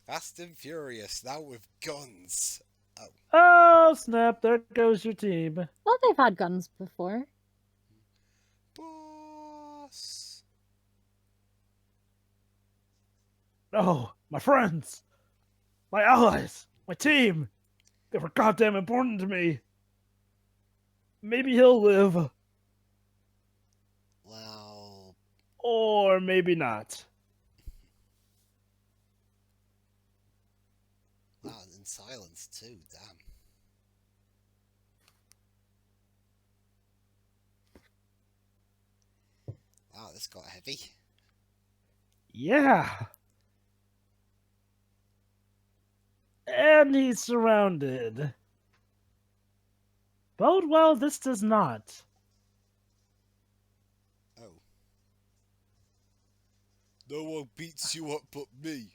Fast and Furious, now with guns. Oh. Oh, snap. There goes your team. Well, they've had guns before. Boss. Oh, my friends. My allies. My team. They were goddamn important to me. Maybe he'll live. Well... Or maybe not. Wow, in silence too, damn. Wow, this got heavy. Yeah. And he's surrounded. Bode well, this does not. Oh. No one beats you up but me.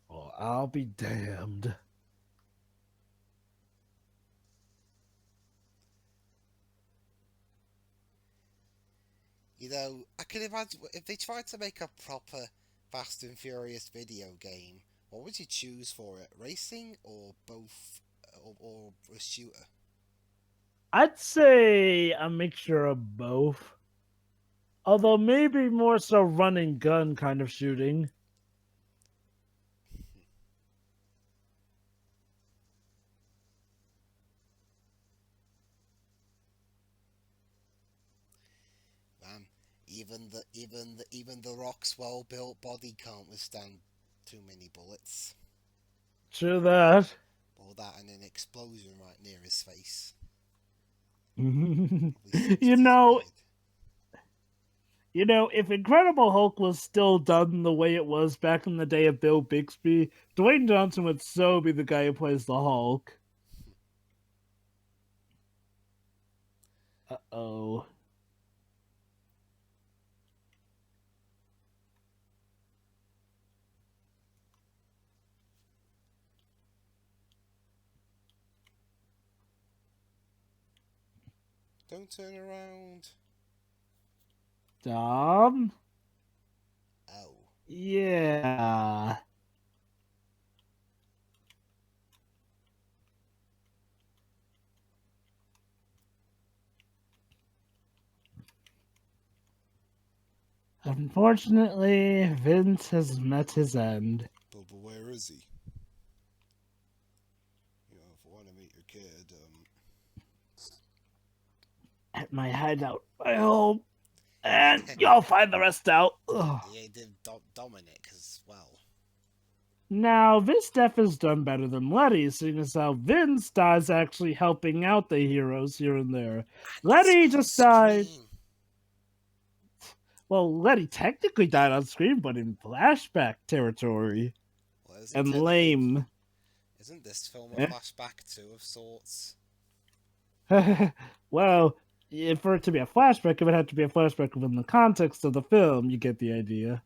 Well, I'll be damned. You know, I can imagine if they tried to make a proper Fast and Furious video game, what would you choose for it? Racing or both, or a shooter? I'd say a mixture of both. Although maybe more so run and gun kind of shooting. Man, even the Rock's well-built body can't withstand too many bullets. True that. Or that and an explosion right near his face. you know, if Incredible Hulk was still done the way it was back in the day of Bill Bixby, Dwayne Johnson would so be the guy who plays the Hulk. Uh-oh. Don't turn around. Dom? Oh. Yeah. Unfortunately, Vince has met his end. But where is he? You know, if I want to meet your kid, At my hideout, I hope. And y'all find the rest out. Ugh. Yeah, did Dominic as well. Now, this death is done better than Letty, seeing as how Vince dies actually helping out the heroes here and there. Letty just died. Well, Letty technically died on screen, but in flashback territory. Well, and lame. Isn't this film a flashback too, of sorts? Well, for it to be a flashback, it would have to be a flashback within the context of the film. You get the idea.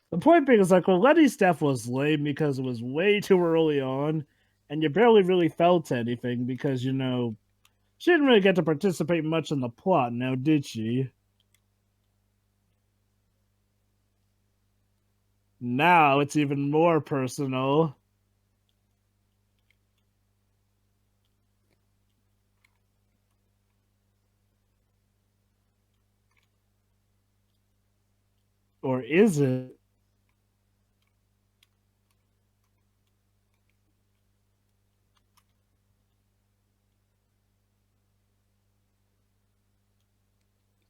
The point being is, like, well, Letty's death was lame because it was way too early on, and you barely really felt anything because, she didn't really get to participate much in the plot, now did she? Now it's even more personal. Or is it?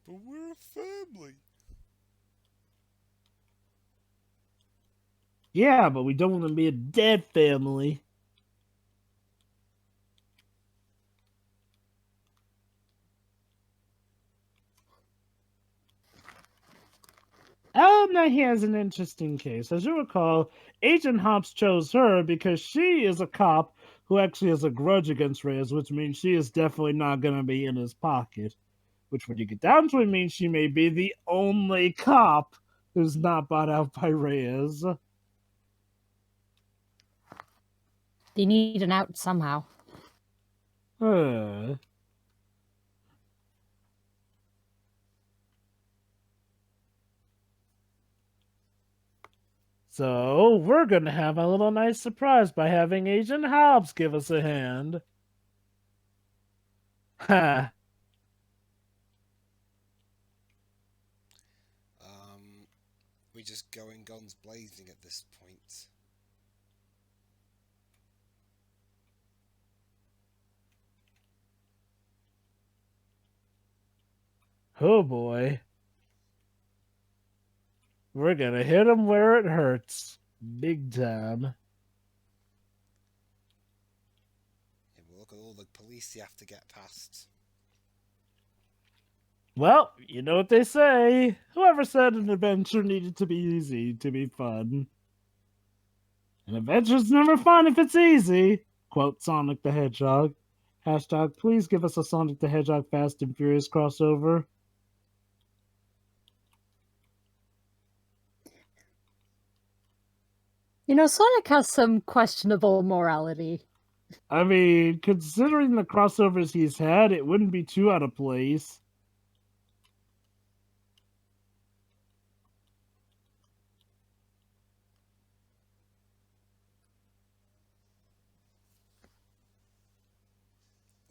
But we're a family. Yeah, but we don't want to be a dead family. Now he has an interesting case. As you recall, Agent Hobbs chose her because she is a cop who actually has a grudge against Reyes, which means she is definitely not going to be in his pocket. Which, when you get down to it, means she may be the only cop who's not bought out by Reyes. They need an out somehow. So, we're going to have a little nice surprise by having Agent Hobbs give us a hand. Ha. We just going guns blazing at this point. Oh boy. We're gonna hit him where it hurts. Big time. Yeah, but look at all the police you have to get past. Well, you know what they say. Whoever said an adventure needed to be easy to be fun? An adventure's never fun if it's easy. Quote Sonic the Hedgehog. Hashtag, please give us a Sonic the Hedgehog Fast and Furious crossover. Sonic has some questionable morality. I mean, considering the crossovers he's had, it wouldn't be too out of place.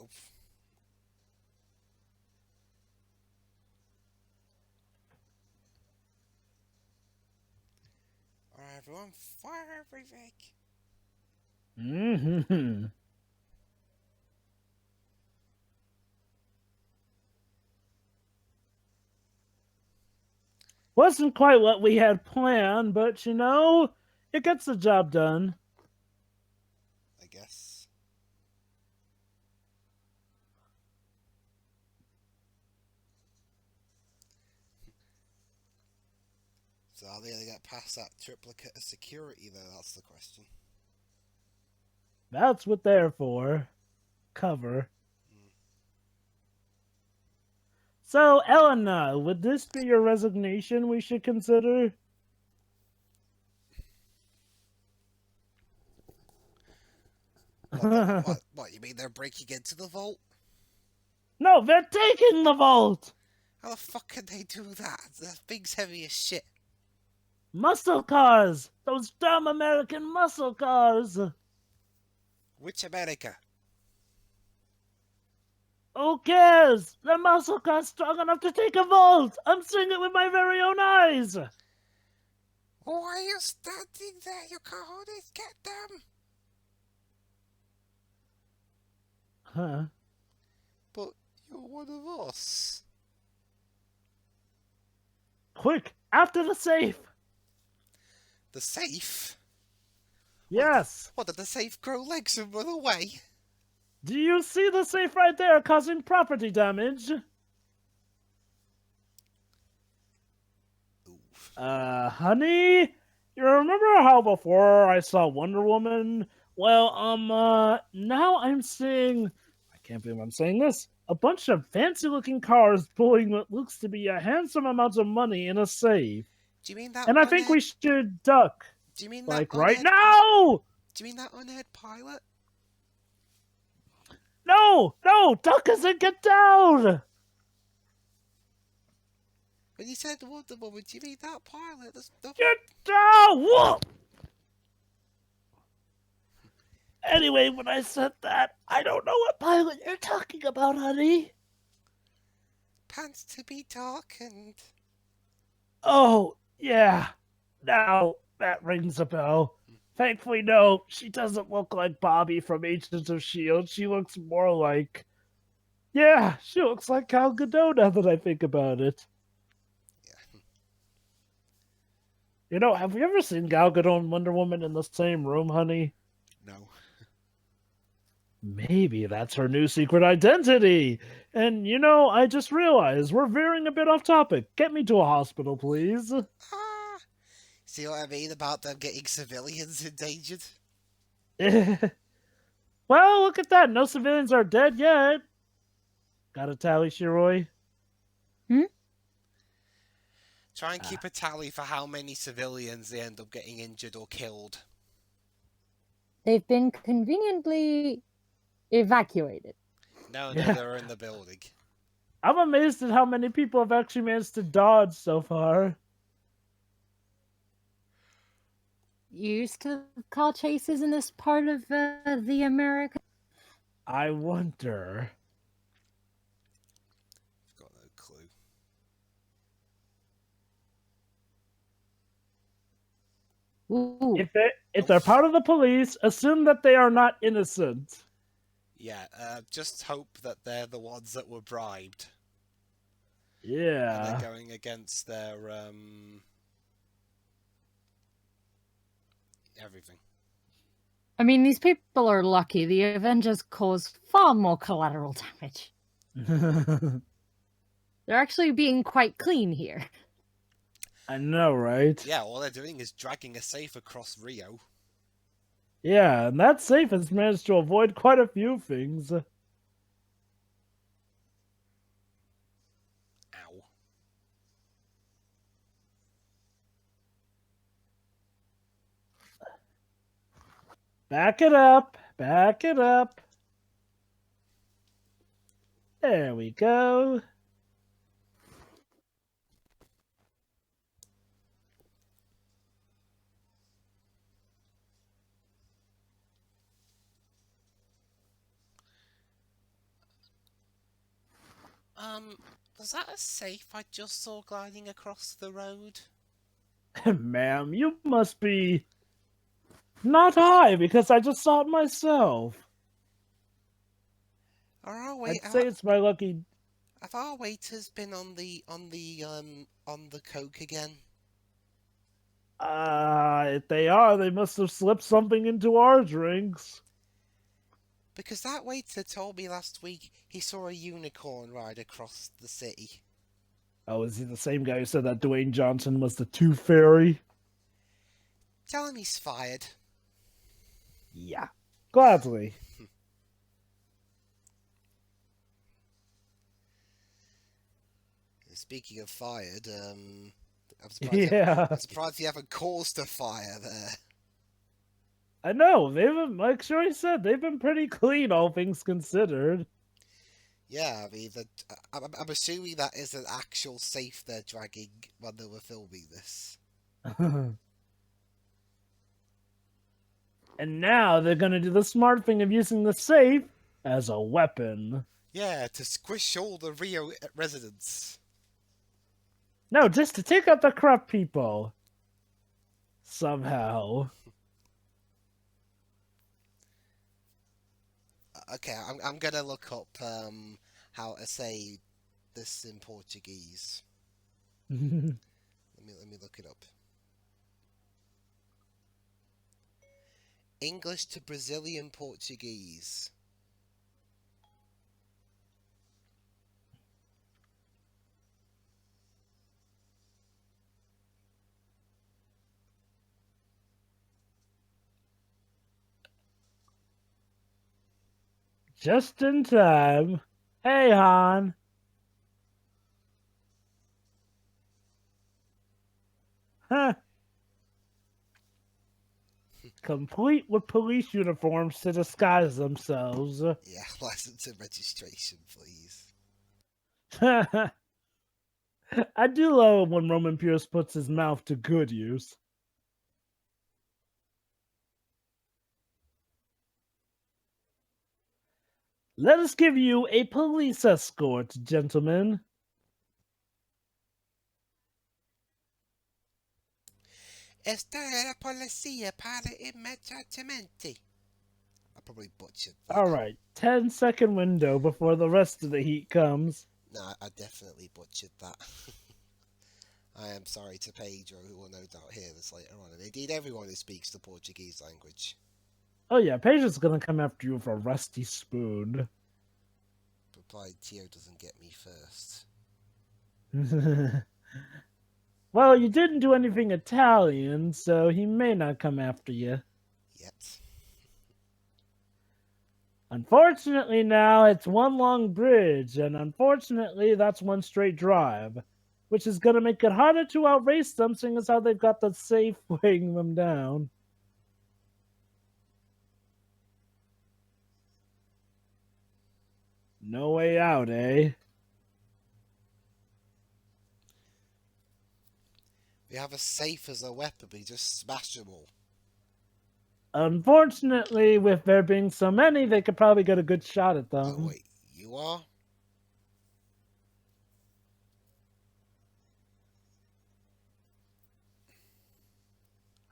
Nope. Alright, everyone, fire everything! Mm-hmm. Wasn't quite what we had planned, but you know, it gets the job done. I guess. So are they going to get past that triplicate of security, though? That's the question. That's what they're for. Cover. So, Elena, would this be your resignation we should consider? What, you mean they're breaking into the vault? No, they're taking the vault! How the fuck can they do that? That thing's heavy as shit. Muscle cars! Those dumb American muscle cars! Which America? Who cares? The muscle car's strong enough to take a vault! I'm seeing it with my very own eyes! Why are you standing there? You cojones, get them! Huh? But you're one of us. Quick! After the safe! The safe? Yes! What, did the safe grow legs and run away? Do you see the safe right there causing property damage? Oof. Honey? You remember how before I saw Wonder Woman? Well, now I'm seeing... I can't believe I'm saying this. A bunch of fancy-looking cars pulling what looks to be a handsome amount of money in a safe. Do you mean that And I think we should duck. Do you mean Like that right unhaired now! Do you mean that unhaired pilot? No! No! Duck us and get down! When you said Wonder Woman, do you mean that pilot? Get down! Whoa! Anyway, when I said that, I don't know what pilot you're talking about, honey. Pants to be darkened. Oh, yeah. Now, that rings a bell. Thankfully, no, she doesn't look like Bobby from Agents of S.H.I.E.L.D. She looks more like... Yeah, she looks like Gal Gadot now that I think about it. Yeah. You know, have we ever seen Gal Gadot and Wonder Woman in the same room, honey? No. Maybe that's her new secret identity. And, you know, I just realized we're veering a bit off topic. Get me to a hospital, please. Ah! See what I mean about them getting civilians endangered? Well, look at that. No civilians are dead yet. Got a tally, Shiroi? Try and keep a tally for how many civilians they end up getting injured or killed. They've been conveniently evacuated. No, Yeah. they're in the building. I'm amazed at how many people have actually managed to dodge so far. You used to call chases in this part of the America? I wonder. I've got no clue. Ooh. If they're part of the police, assume that they are not innocent. Yeah, just hope that they're the ones that were bribed. Yeah. And they're going against their, everything. I mean, these people are lucky. The Avengers caused far more collateral damage. They're actually being quite clean here. I know, right? Yeah, all they're doing is dragging a safe across Rio. Yeah, and that safe has managed to avoid quite a few things. Ow. Back it up. Back it up. There we go. Was that a safe I just saw gliding across the road? Ma'am, you must be not high because I just saw it myself. I'd say it's my lucky. Have our waiters been on the coke again? If they are, they must have slipped something into our drinks. Because that waiter told me last week he saw a unicorn ride across the city. Oh, is he the same guy who said that Dwayne Johnson was the Tooth Fairy? Tell him he's fired. Yeah, gladly. Speaking of fired, I'm surprised you haven't caused a fire there. I know, they've been, like Sherry said, they've been pretty clean, all things considered. Yeah, I mean, I'm assuming that is an actual safe they're dragging when they were filming this. And now they're gonna do the smart thing of using the safe as a weapon. Yeah, to squish all the Rio residents. No, just to take out the corrupt people. Somehow. Okay, I'm gonna look up how to say this in Portuguese. Let me look it up. English to Brazilian Portuguese. Just in time. Hey, Han. Huh. Complete with police uniforms to disguise themselves. Yeah, license and registration, please. I do love when Roman Pierce puts his mouth to good use. Let us give you a police escort, gentlemen. Esta è la polizia para immediatamente. I probably butchered that. Alright, 10-second window before the rest of the heat comes. No, I definitely butchered that. I am sorry to Pedro, who will no doubt hear this later on, and indeed everyone who speaks the Portuguese language. Oh yeah, Pedro's gonna come after you for a rusty spoon. Replied Tio doesn't get me first. Well, you didn't do anything Italian, so he may not come after you. Yet. Unfortunately now, it's one long bridge, and unfortunately that's one straight drive, which is going to make it harder to outrace them, seeing as how they've got the safe weighing them down. No way out, eh? We have a safe as a weapon, we just smash them all. Unfortunately, with there being so many, they could probably get a good shot at them. Oh wait, you are?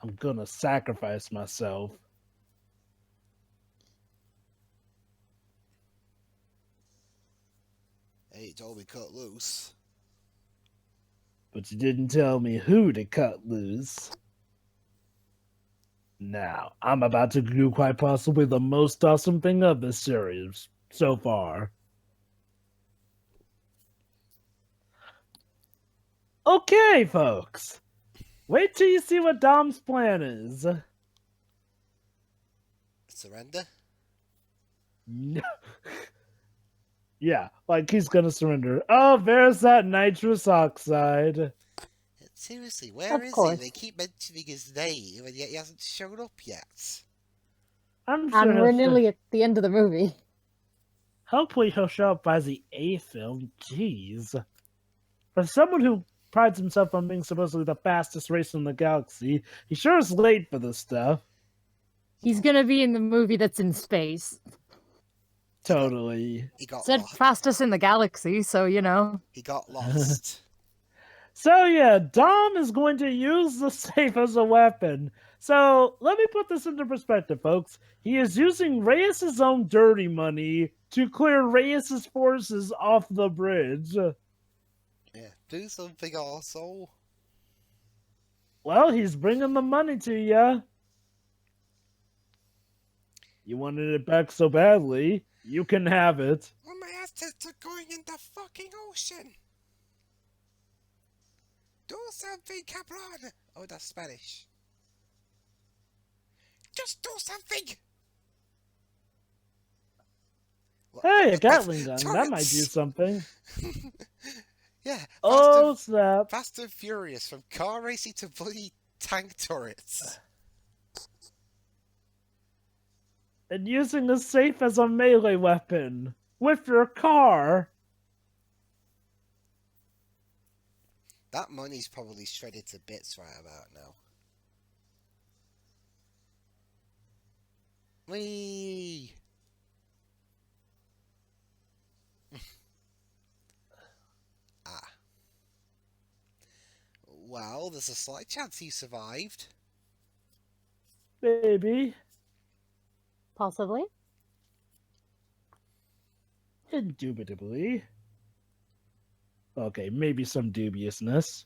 I'm gonna sacrifice myself. Hey, you told me cut loose. But you didn't tell me who to cut loose. Now, I'm about to do quite possibly the most awesome thing of this series so far. Okay, folks. Wait till you see what Dom's plan is. Surrender? No. Yeah, like he's gonna surrender. Oh, there's that nitrous oxide. Seriously, where is he? They keep mentioning his name, and yet he hasn't shown up yet. I'm sure And we're nearly at the end of the movie. Hopefully he'll show up by the 8th film. Jeez. For someone who prides himself on being supposedly the fastest racer in the galaxy, he sure is late for this stuff. He's gonna be in the movie that's in space. Totally. He got Said lost. fastest in the galaxy, so you know. He got lost. So yeah, Dom is going to use the safe as a weapon. So let me put this into perspective, folks. He is using Reyes' own dirty money to clear Reyes' forces off the bridge. Yeah, do something, arsehole. Well, he's bringing the money to you. You wanted it back so badly, you can have it. Well, my assets are going in the fucking ocean. Do something, cabron. Oh, that's Spanish. Just do something. Hey, a Gatling gun. That might do something. Yeah. Oh, snap. Fast and Furious, from car racing to bloody tank turrets. And using a safe as a melee weapon with your car. That money's probably shredded to bits right about now. Whee! Ah. Well, there's a slight chance he survived. Maybe. Possibly. Indubitably. Okay, maybe some dubiousness.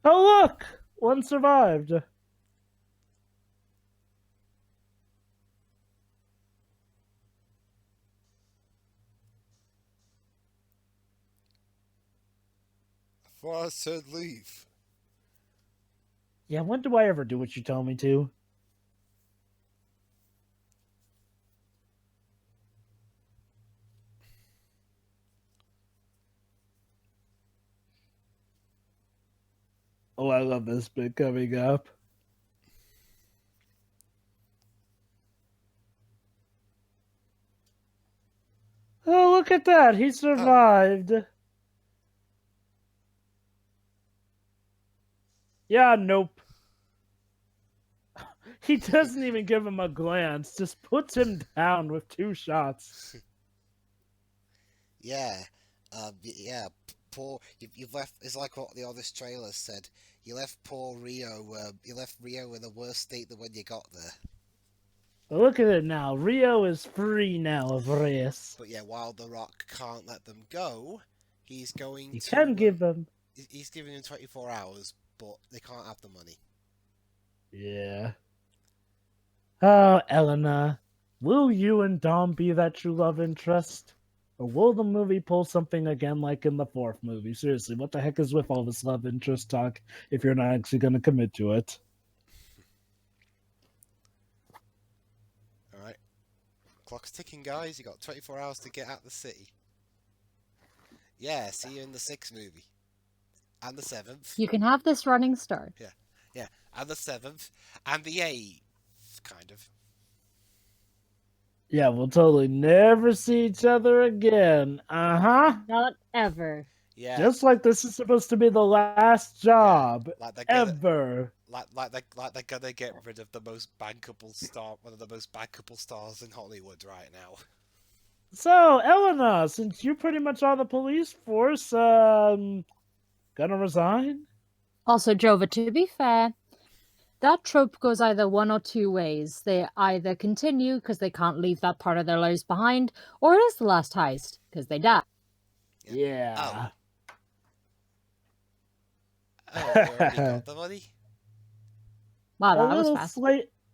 Oh, look! One survived. Before I said leave. Yeah, when do I ever do what you tell me to? Oh, I love this bit coming up. Oh, look at that! He survived. Oh. Yeah, nope. He doesn't even give him a glance, just puts him down with 2 shots. Yeah. Yeah. Poor, you've left. It's like what the honest trailer said. You left poor Rio. You left Rio in a worse state than when you got there. But look at it now. Rio is free now of Reyes. But yeah, while The Rock can't let them go, he's going He to. can give them. He's giving them 24 hours, but they can't have the money. Yeah. Oh, Elena, will you and Dom be that true love interest? Or will the movie pull something again like in the 4th movie? Seriously, what the heck is with all this love interest talk if you're not actually going to commit to it? Alright. Clock's ticking, guys. You got 24 hours to get out the city. Yeah, see you in the 6th movie. And the 7th. You can have this running start. Yeah. And the 7th. And the 8th. Kind of. Yeah, we'll totally never see each other again. Uh-huh. Not ever. Yeah. Just like this is supposed to be the last job. Yeah. Like they're ever. They're gonna get rid of the most bankable star, one of the most bankable stars in Hollywood right now. So, Elena, since you pretty much are the police force, gonna resign? Also, Jova, to be fair, that trope goes either one or 2 ways. They either continue because they can't leave that part of their lives behind, or it is the last heist because they die. Yeah. Oh, we already got the money? Wow, that was fast.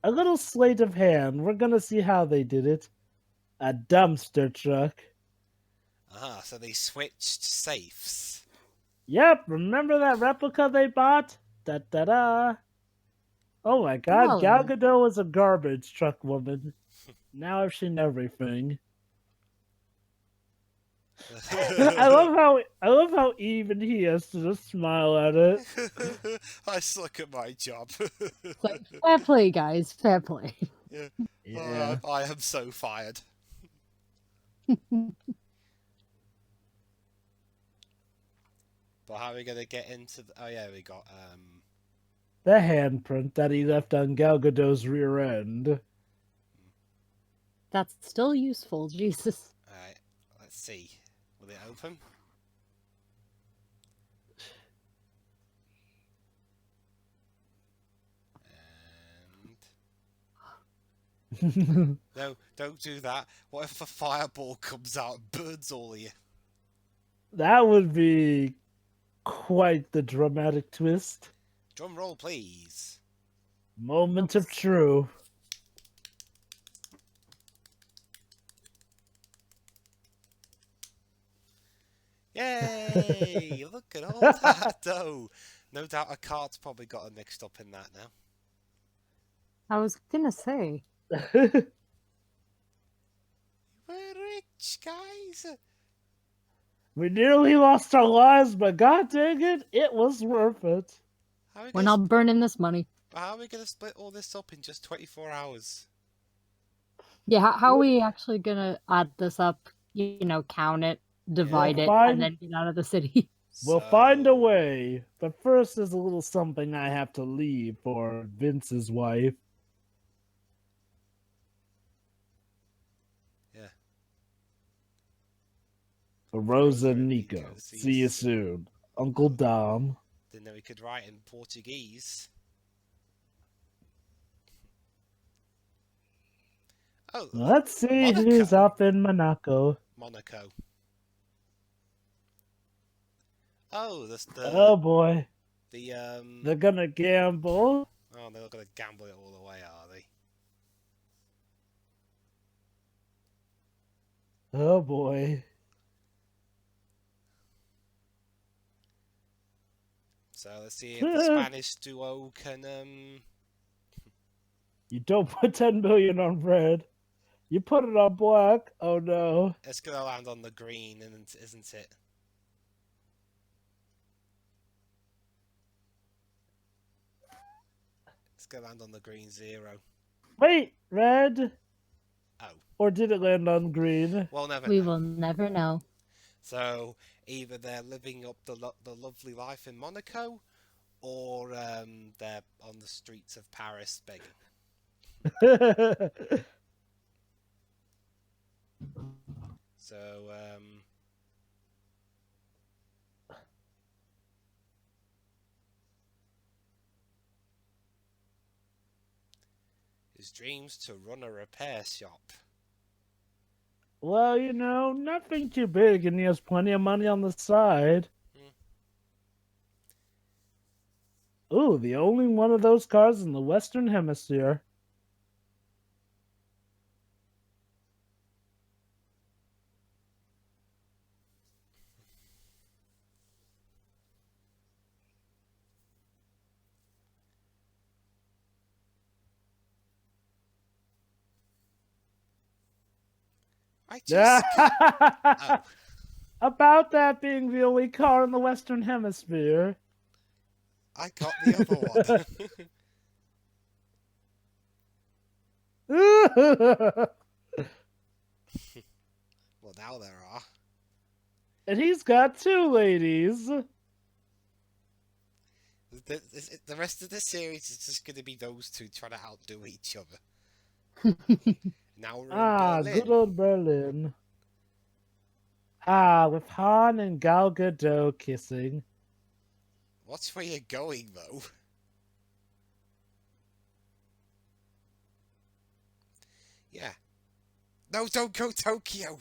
A little sleight of hand. We're gonna see how they did it. A dumpster truck. So they switched safes. Yep, remember that replica they bought? Da-da-da. Oh my god, Well, Gal Gadot was a garbage truck woman. Now I've seen everything. I love how even he has to just smile at it. I suck at my job. fair play, guys. Fair play. Yeah. I am so fired. But how are we gonna get into the... Oh yeah, we got The handprint that he left on Gal Gadot's rear end. That's still useful, Jesus. Alright, let's see. Will it open? And... No, don't do that. What if a fireball comes out and burns all of you? That would be quite the dramatic twist. Drum roll, please. Moment of truth. Yay! Look at all that, though. No doubt a cart's probably got it mixed up in that now. I was gonna say. We're rich, guys. We nearly lost our lives, but god dang it, it was worth it. We're not burning this money. How are we going to split all this up in just 24 hours? Yeah, how are we actually gonna add this up? You know, count it, divide it, and then get out of the city. We'll find a way. But first, there's a little something I have to leave for Vince's wife. Yeah. For Rosa and Nico. See you soon. Uncle Dom. Didn't know he could write in Portuguese. Oh, let's see who's up in Monaco. Monaco. Oh, that's the. Oh boy. The They're gonna gamble. Oh, they're not gonna gamble it all away, are they? Oh boy. So let's see if the Spanish duo can. You don't put 10 million on red. You put it on black. Oh no. It's gonna land on the green, isn't it? It's gonna land on the green 0. Wait, red. Oh. Or did it land on green? We'll never we know. will never know. So either they're living up the lovely life in Monaco, or they're on the streets of Paris begging. So his dreams to run a repair shop. Well, you know, nothing too big, and he has plenty of money on the side. Ooh, the only one of those cars in the Western Hemisphere. I just... oh. About that being the only car in the Western Hemisphere. I got the other one. Well, now there are. And he's got 2 ladies. The rest of the series is just going to be those two trying to outdo each other. Now we're in Berlin. Good old Berlin. With Han and Gal Gadot kissing. Watch where you're going, though. Yeah. No, don't go Tokyo.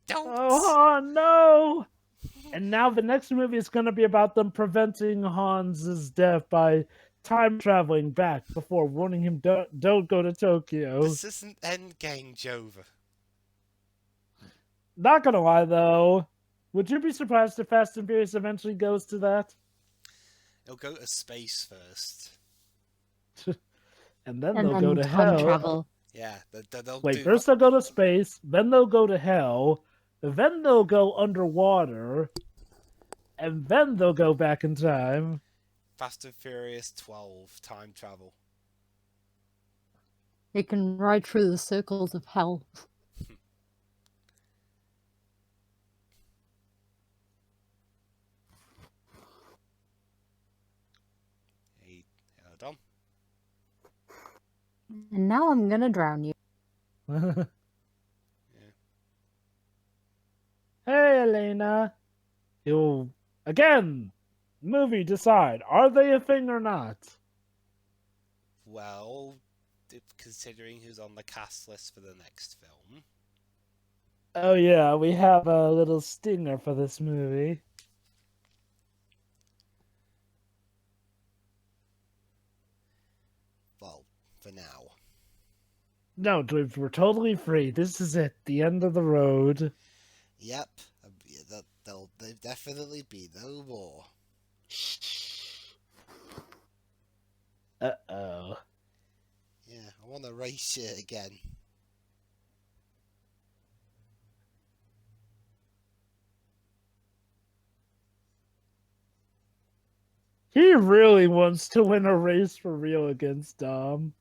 Don't. Oh, no. And now the next movie is going to be about them preventing Hans's death by time traveling back before warning him don't go to Tokyo. This isn't Endgame, Jova. Not gonna lie though, would you be surprised if Fast and Furious eventually goes to that? It'll go to space first. and then they'll go to hell. Travel. Yeah, they'll Wait, first they'll go to space, then they'll go to hell, then they'll go underwater, and then they'll go back in time. Fast and Furious 12, time travel. It can ride through the circles of hell. Hey, Dom. And now I'm gonna drown you. Yeah. Hey, Elena. You again. Movie decide. Are they a thing or not? Well, considering who's on the cast list for the next film. Oh yeah, we have a little stinger for this movie. Well, for now. No, dude, we're totally free. This is it. The end of the road. Yep. There'll definitely be no more. Uh-oh. Yeah, I want a race shirt again. He really wants to win a race for real against Dom.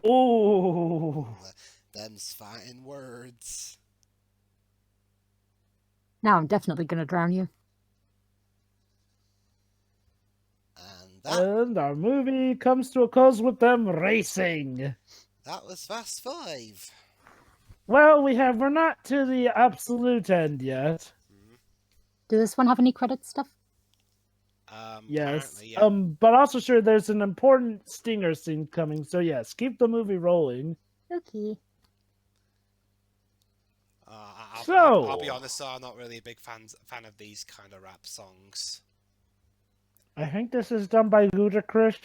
Oh. Them's fighting words. Now I'm definitely going to drown you. And our movie comes to a close with them racing. that was Fast 5. Well, we're not to the absolute end yet. Does this one have any credit stuff? Yes. Yeah. But also sure there's an important stinger scene coming, so yes, keep the movie rolling. Okay. I'll be honest, I'm not really a big fan of these kind of rap songs. I think this is done by Ludacris.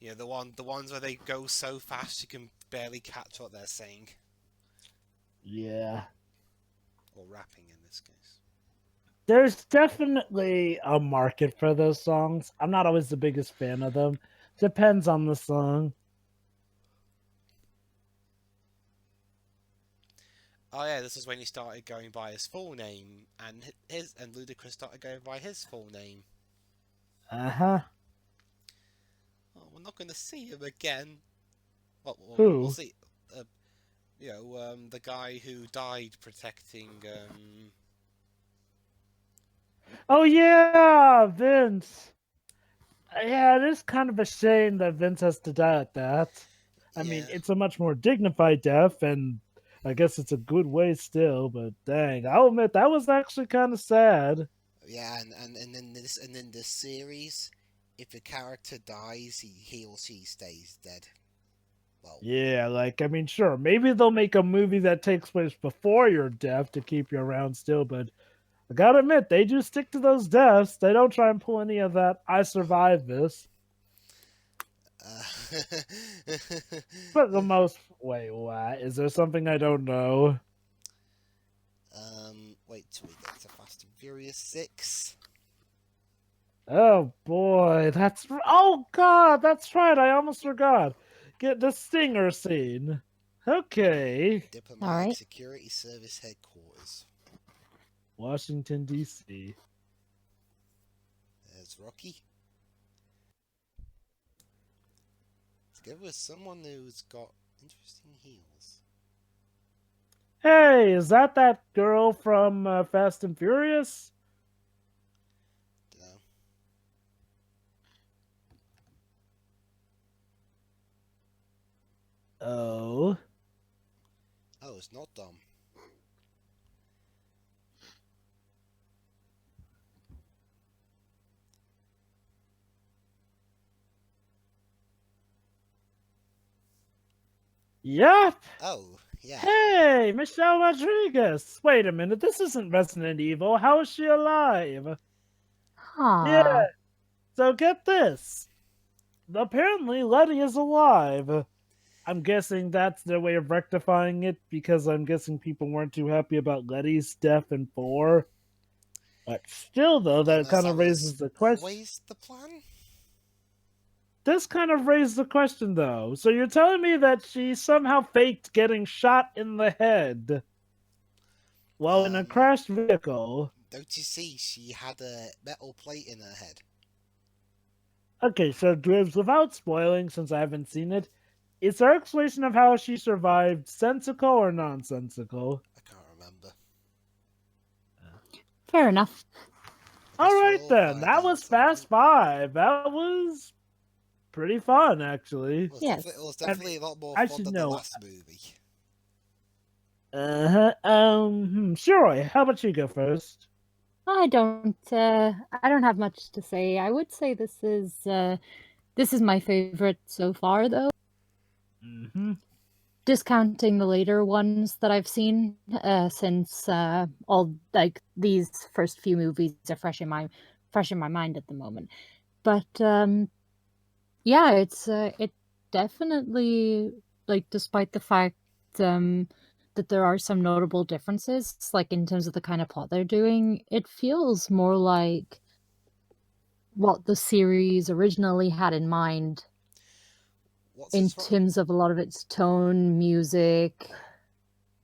Yeah, the ones where they go so fast you can barely catch what they're saying. Yeah. Or rapping in this case. There's definitely a market for those songs. I'm not always the biggest fan of them. Depends on the song. Oh yeah, this is when he started going by his full name, and Ludacris started going by his full name. Uh-huh. Oh, we're not going to see him again. Well, Who? We'll see. The guy who died protecting. Oh yeah, Vince. Yeah, it is kind of a shame that Vince has to die at that. I mean, it's a much more dignified death, and I guess it's a good way still, but dang, I'll admit that was actually kind of sad. Yeah, and in this series, if a character dies, he or she stays dead. Well, yeah, I mean, sure, maybe they'll make a movie that takes place before your death to keep you around still, but I gotta admit, they do stick to those deaths. They don't try and pull any of that, I survived this. But the most... Wait, what? Is there something I don't know? Wait till we get to Fast and Furious 6. Oh boy, oh god, that's right, I almost forgot. Get the stinger scene. Okay. Diplomatic Security Service Headquarters. Washington, D.C. There's Rocky. Together with someone who's got interesting heels. Hey, is that girl from Fast and Furious? Dunno. Oh. Oh, it's not Dom. Yep. Oh, yeah. Hey, Michelle Rodriguez. Wait a minute, this isn't Resident Evil. How is she alive? Huh. Yeah. So get this. Apparently, Letty is alive. I'm guessing that's their way of rectifying it, because I'm guessing people weren't too happy about Letty's death in 4. But still, though, that kind of raises the question. Always the plan? This kind of raised the question, though. So you're telling me that she somehow faked getting shot in the head while in a crashed vehicle? Don't you see, she had a metal plate in her head. Okay, so Dribs, without spoiling, since I haven't seen it, is there explanation of how she survived sensical or nonsensical? I can't remember. Fair enough. All right. right then. That was Fast Time. 5. That was pretty fun, actually. It was Yes. definitely a lot more I fun should than know. the last movie. Shiroi, how about you go first? I don't have much to say. I would say this is my favorite so far, though. Mm-hmm. Discounting the later ones that I've seen, since all like these first few movies are fresh in my mind at the moment. But yeah, it definitely, like, despite the fact that there are some notable differences, like in terms of the kind of plot they're doing, it feels more like what the series originally had in mind in terms of a lot of its tone, music,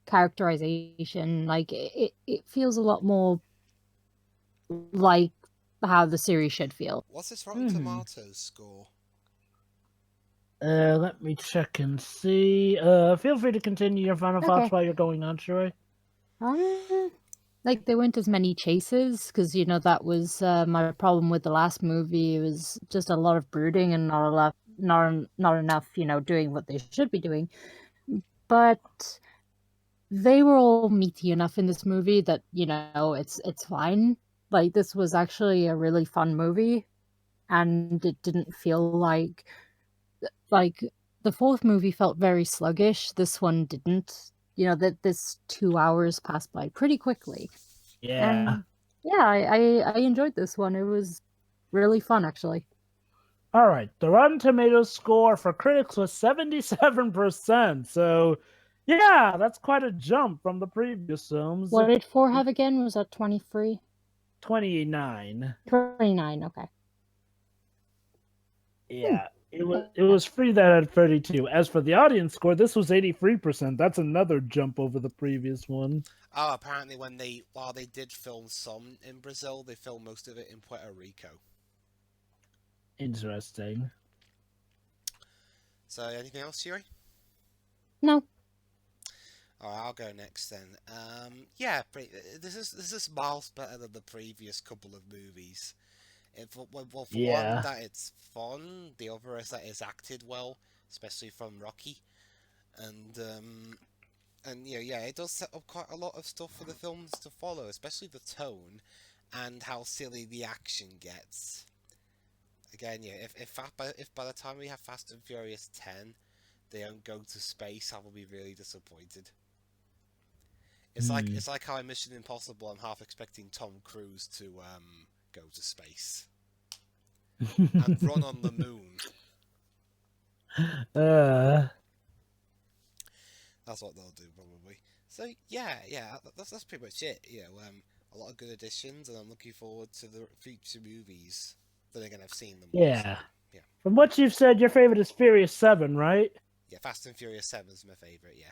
characterization. Like it feels a lot more like how the series should feel. What's this Rotten Tomatoes score? Let me check and see. Feel free to continue your final thoughts Okay. while you're going on, Shiroi. Like there weren't as many chases because that was my problem with the last movie. It was just a lot of brooding and not enough doing what they should be doing. But they were all meaty enough in this movie that it's fine. Like this was actually a really fun movie, and it didn't feel like the fourth movie felt very sluggish. This one didn't. That this 2 hours passed by pretty quickly. Yeah. And yeah, I enjoyed this one. It was really fun, actually. All right. The Rotten Tomatoes score for critics was 77%. So, yeah, that's quite a jump from the previous films. What did 4 have again? Was that 23? 29. 29, okay. Yeah. It was free that at 32. As for the audience score, this was 83%. That's another jump over the previous one. Oh, apparently while they did film some in Brazil, they filmed most of it in Puerto Rico. Interesting. So, anything else, Yuri? No. Alright, I'll go next then. Yeah, this is miles better than the previous couple of movies. For one, that it's fun. The other is that it's acted well, especially from Rocky, and it does set up quite a lot of stuff for the films to follow, especially the tone and how silly the action gets. Again, if by the time we have Fast and Furious 10, they don't go to space, I will be really disappointed. It's like how in Mission Impossible, I'm half expecting Tom Cruise to go to space and run on the moon. That's what they'll do probably. So yeah, that's pretty much it. A lot of good additions, and I'm looking forward to the future movies. Then again, I've seen them. Yeah. All, so, yeah. From what you've said, your favorite is Furious 7, right? Yeah, Fast and Furious 7 is my favorite. Yeah.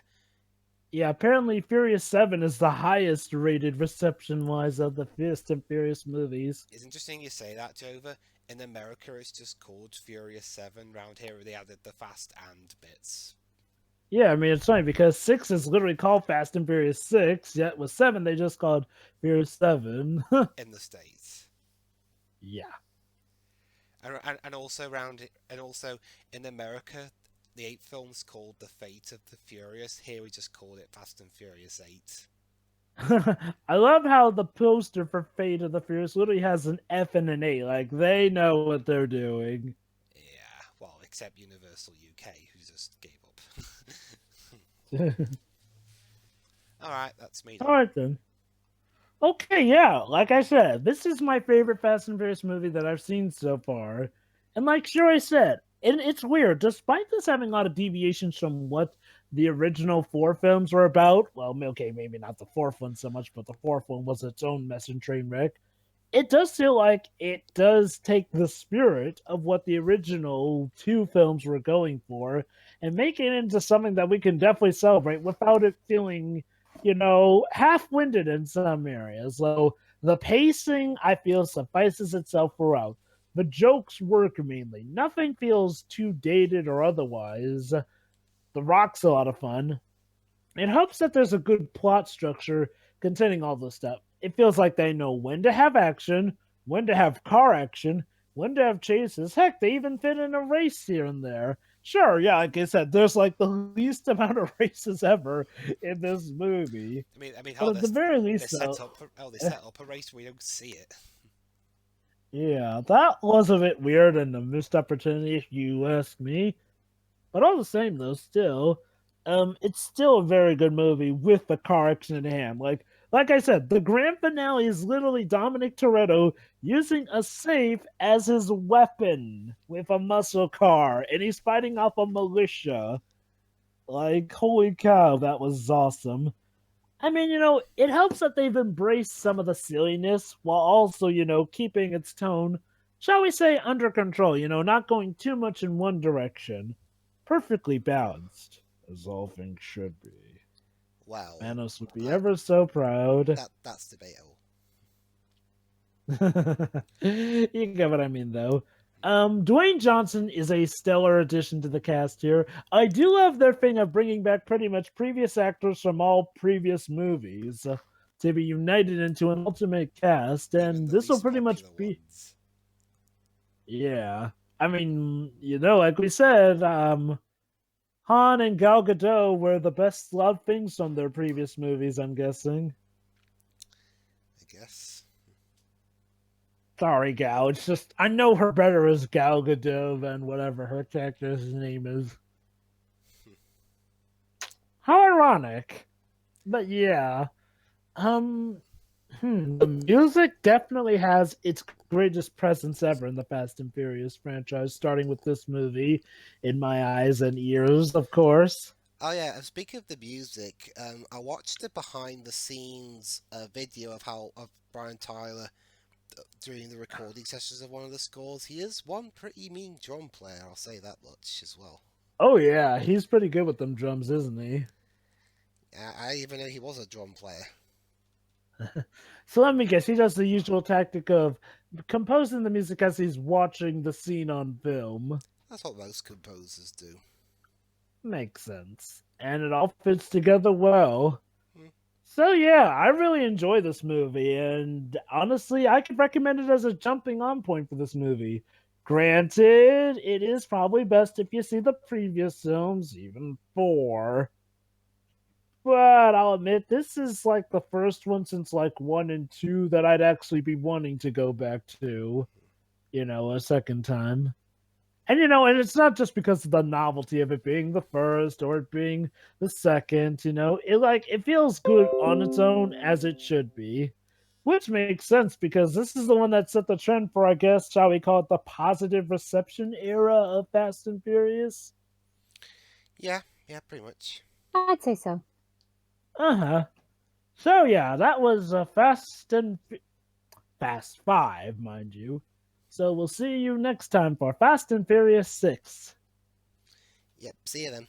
Yeah, apparently Furious 7 is the highest rated reception-wise of the Fast and Furious movies. It's interesting you say that, Jova. In America, it's just called Furious 7. Round here, they added the Fast and bits. Yeah, I mean, it's funny because 6 is literally called Fast and Furious 6, yet with 7, they just called Furious 7. In the States. Yeah. And also in America, the 8th film's called The Fate of the Furious. Here we just call it Fast and Furious 8. I love how the poster for Fate of the Furious literally has an F and an A. Like, they know what they're doing. Yeah, well, except Universal UK, who just gave up. Alright, that's me. Alright then. Okay, yeah, like I said, this is my favorite Fast and Furious movie that I've seen so far. And like Shiroi said, and it's weird, despite this having a lot of deviations from what the original 4 films were about, well, okay, maybe not the 4th one so much, but the 4th one was its own mess and train wreck, it does feel like it does take the spirit of what the original 2 films were going for and make it into something that we can definitely celebrate without it feeling, half-winded in some areas. So the pacing, I feel, suffices itself throughout. The jokes work mainly. Nothing feels too dated or otherwise. The Rock's a lot of fun. It helps that there's a good plot structure containing all this stuff. It feels like they know when to have action, when to have car action, when to have chases. Heck, they even fit in a race here and there. Sure, yeah, like I said, there's like the least amount of races ever in this movie. I mean, But how at the very least, though, they set up a race where we don't see it. yeah, that was a bit weird and a missed opportunity if you ask me. But all the same, though, still, it's still a very good movie with the car action in hand. Like I said, the grand finale is literally Dominic Toretto using a safe as his weapon with a muscle car, and he's fighting off a militia. Like, holy cow, that was awesome. I mean, it helps that they've embraced some of the silliness while also, keeping its tone, shall we say, under control, not going too much in one direction. Perfectly balanced, as all things should be. Well, Manos would be ever so proud. that's debatable. You get what I mean, though. Dwayne Johnson is a stellar addition to the cast here. I do love their thing of bringing back pretty much previous actors from all previous movies to be united into an ultimate cast, and this will pretty much be. Ones. Yeah, I mean, like we said, Han and Gal Gadot were the best love things from their previous movies. I'm guessing. I guess. Sorry, Gal. It's just I know her better as Gal Gadot than whatever her character's name is. How ironic. But yeah. The music definitely has its greatest presence ever in the Fast and Furious franchise, starting with this movie, in my eyes and ears, of course. Oh yeah, speaking of the music, I watched the behind the scenes video of Brian Tyler during the recording sessions of one of the scores. He is one pretty mean drum player, I'll say that much as well. Oh yeah, he's pretty good with them drums, isn't he? I even know he was a drum player. So let me guess, he does the usual tactic of composing the music as he's watching the scene on film. That's what most composers do. Makes sense. And it all fits together well. Hmm. So yeah, I really enjoy this movie, and honestly, I could recommend it as a jumping on point for this movie. Granted, it is probably best if you see the previous films, even 4. But I'll admit, this is like the first one since like 1 and 2 that I'd actually be wanting to go back to, a second time. And it's not just because of the novelty of it being the first or it being the second, it feels good on its own as it should be. Which makes sense because this is the one that set the trend for, I guess, shall we call it the positive reception era of Fast and Furious? Yeah, pretty much. I'd say so. Uh-huh. So yeah, that was Fast 5, mind you. So we'll see you next time for Fast and Furious 6. Yep, see you then.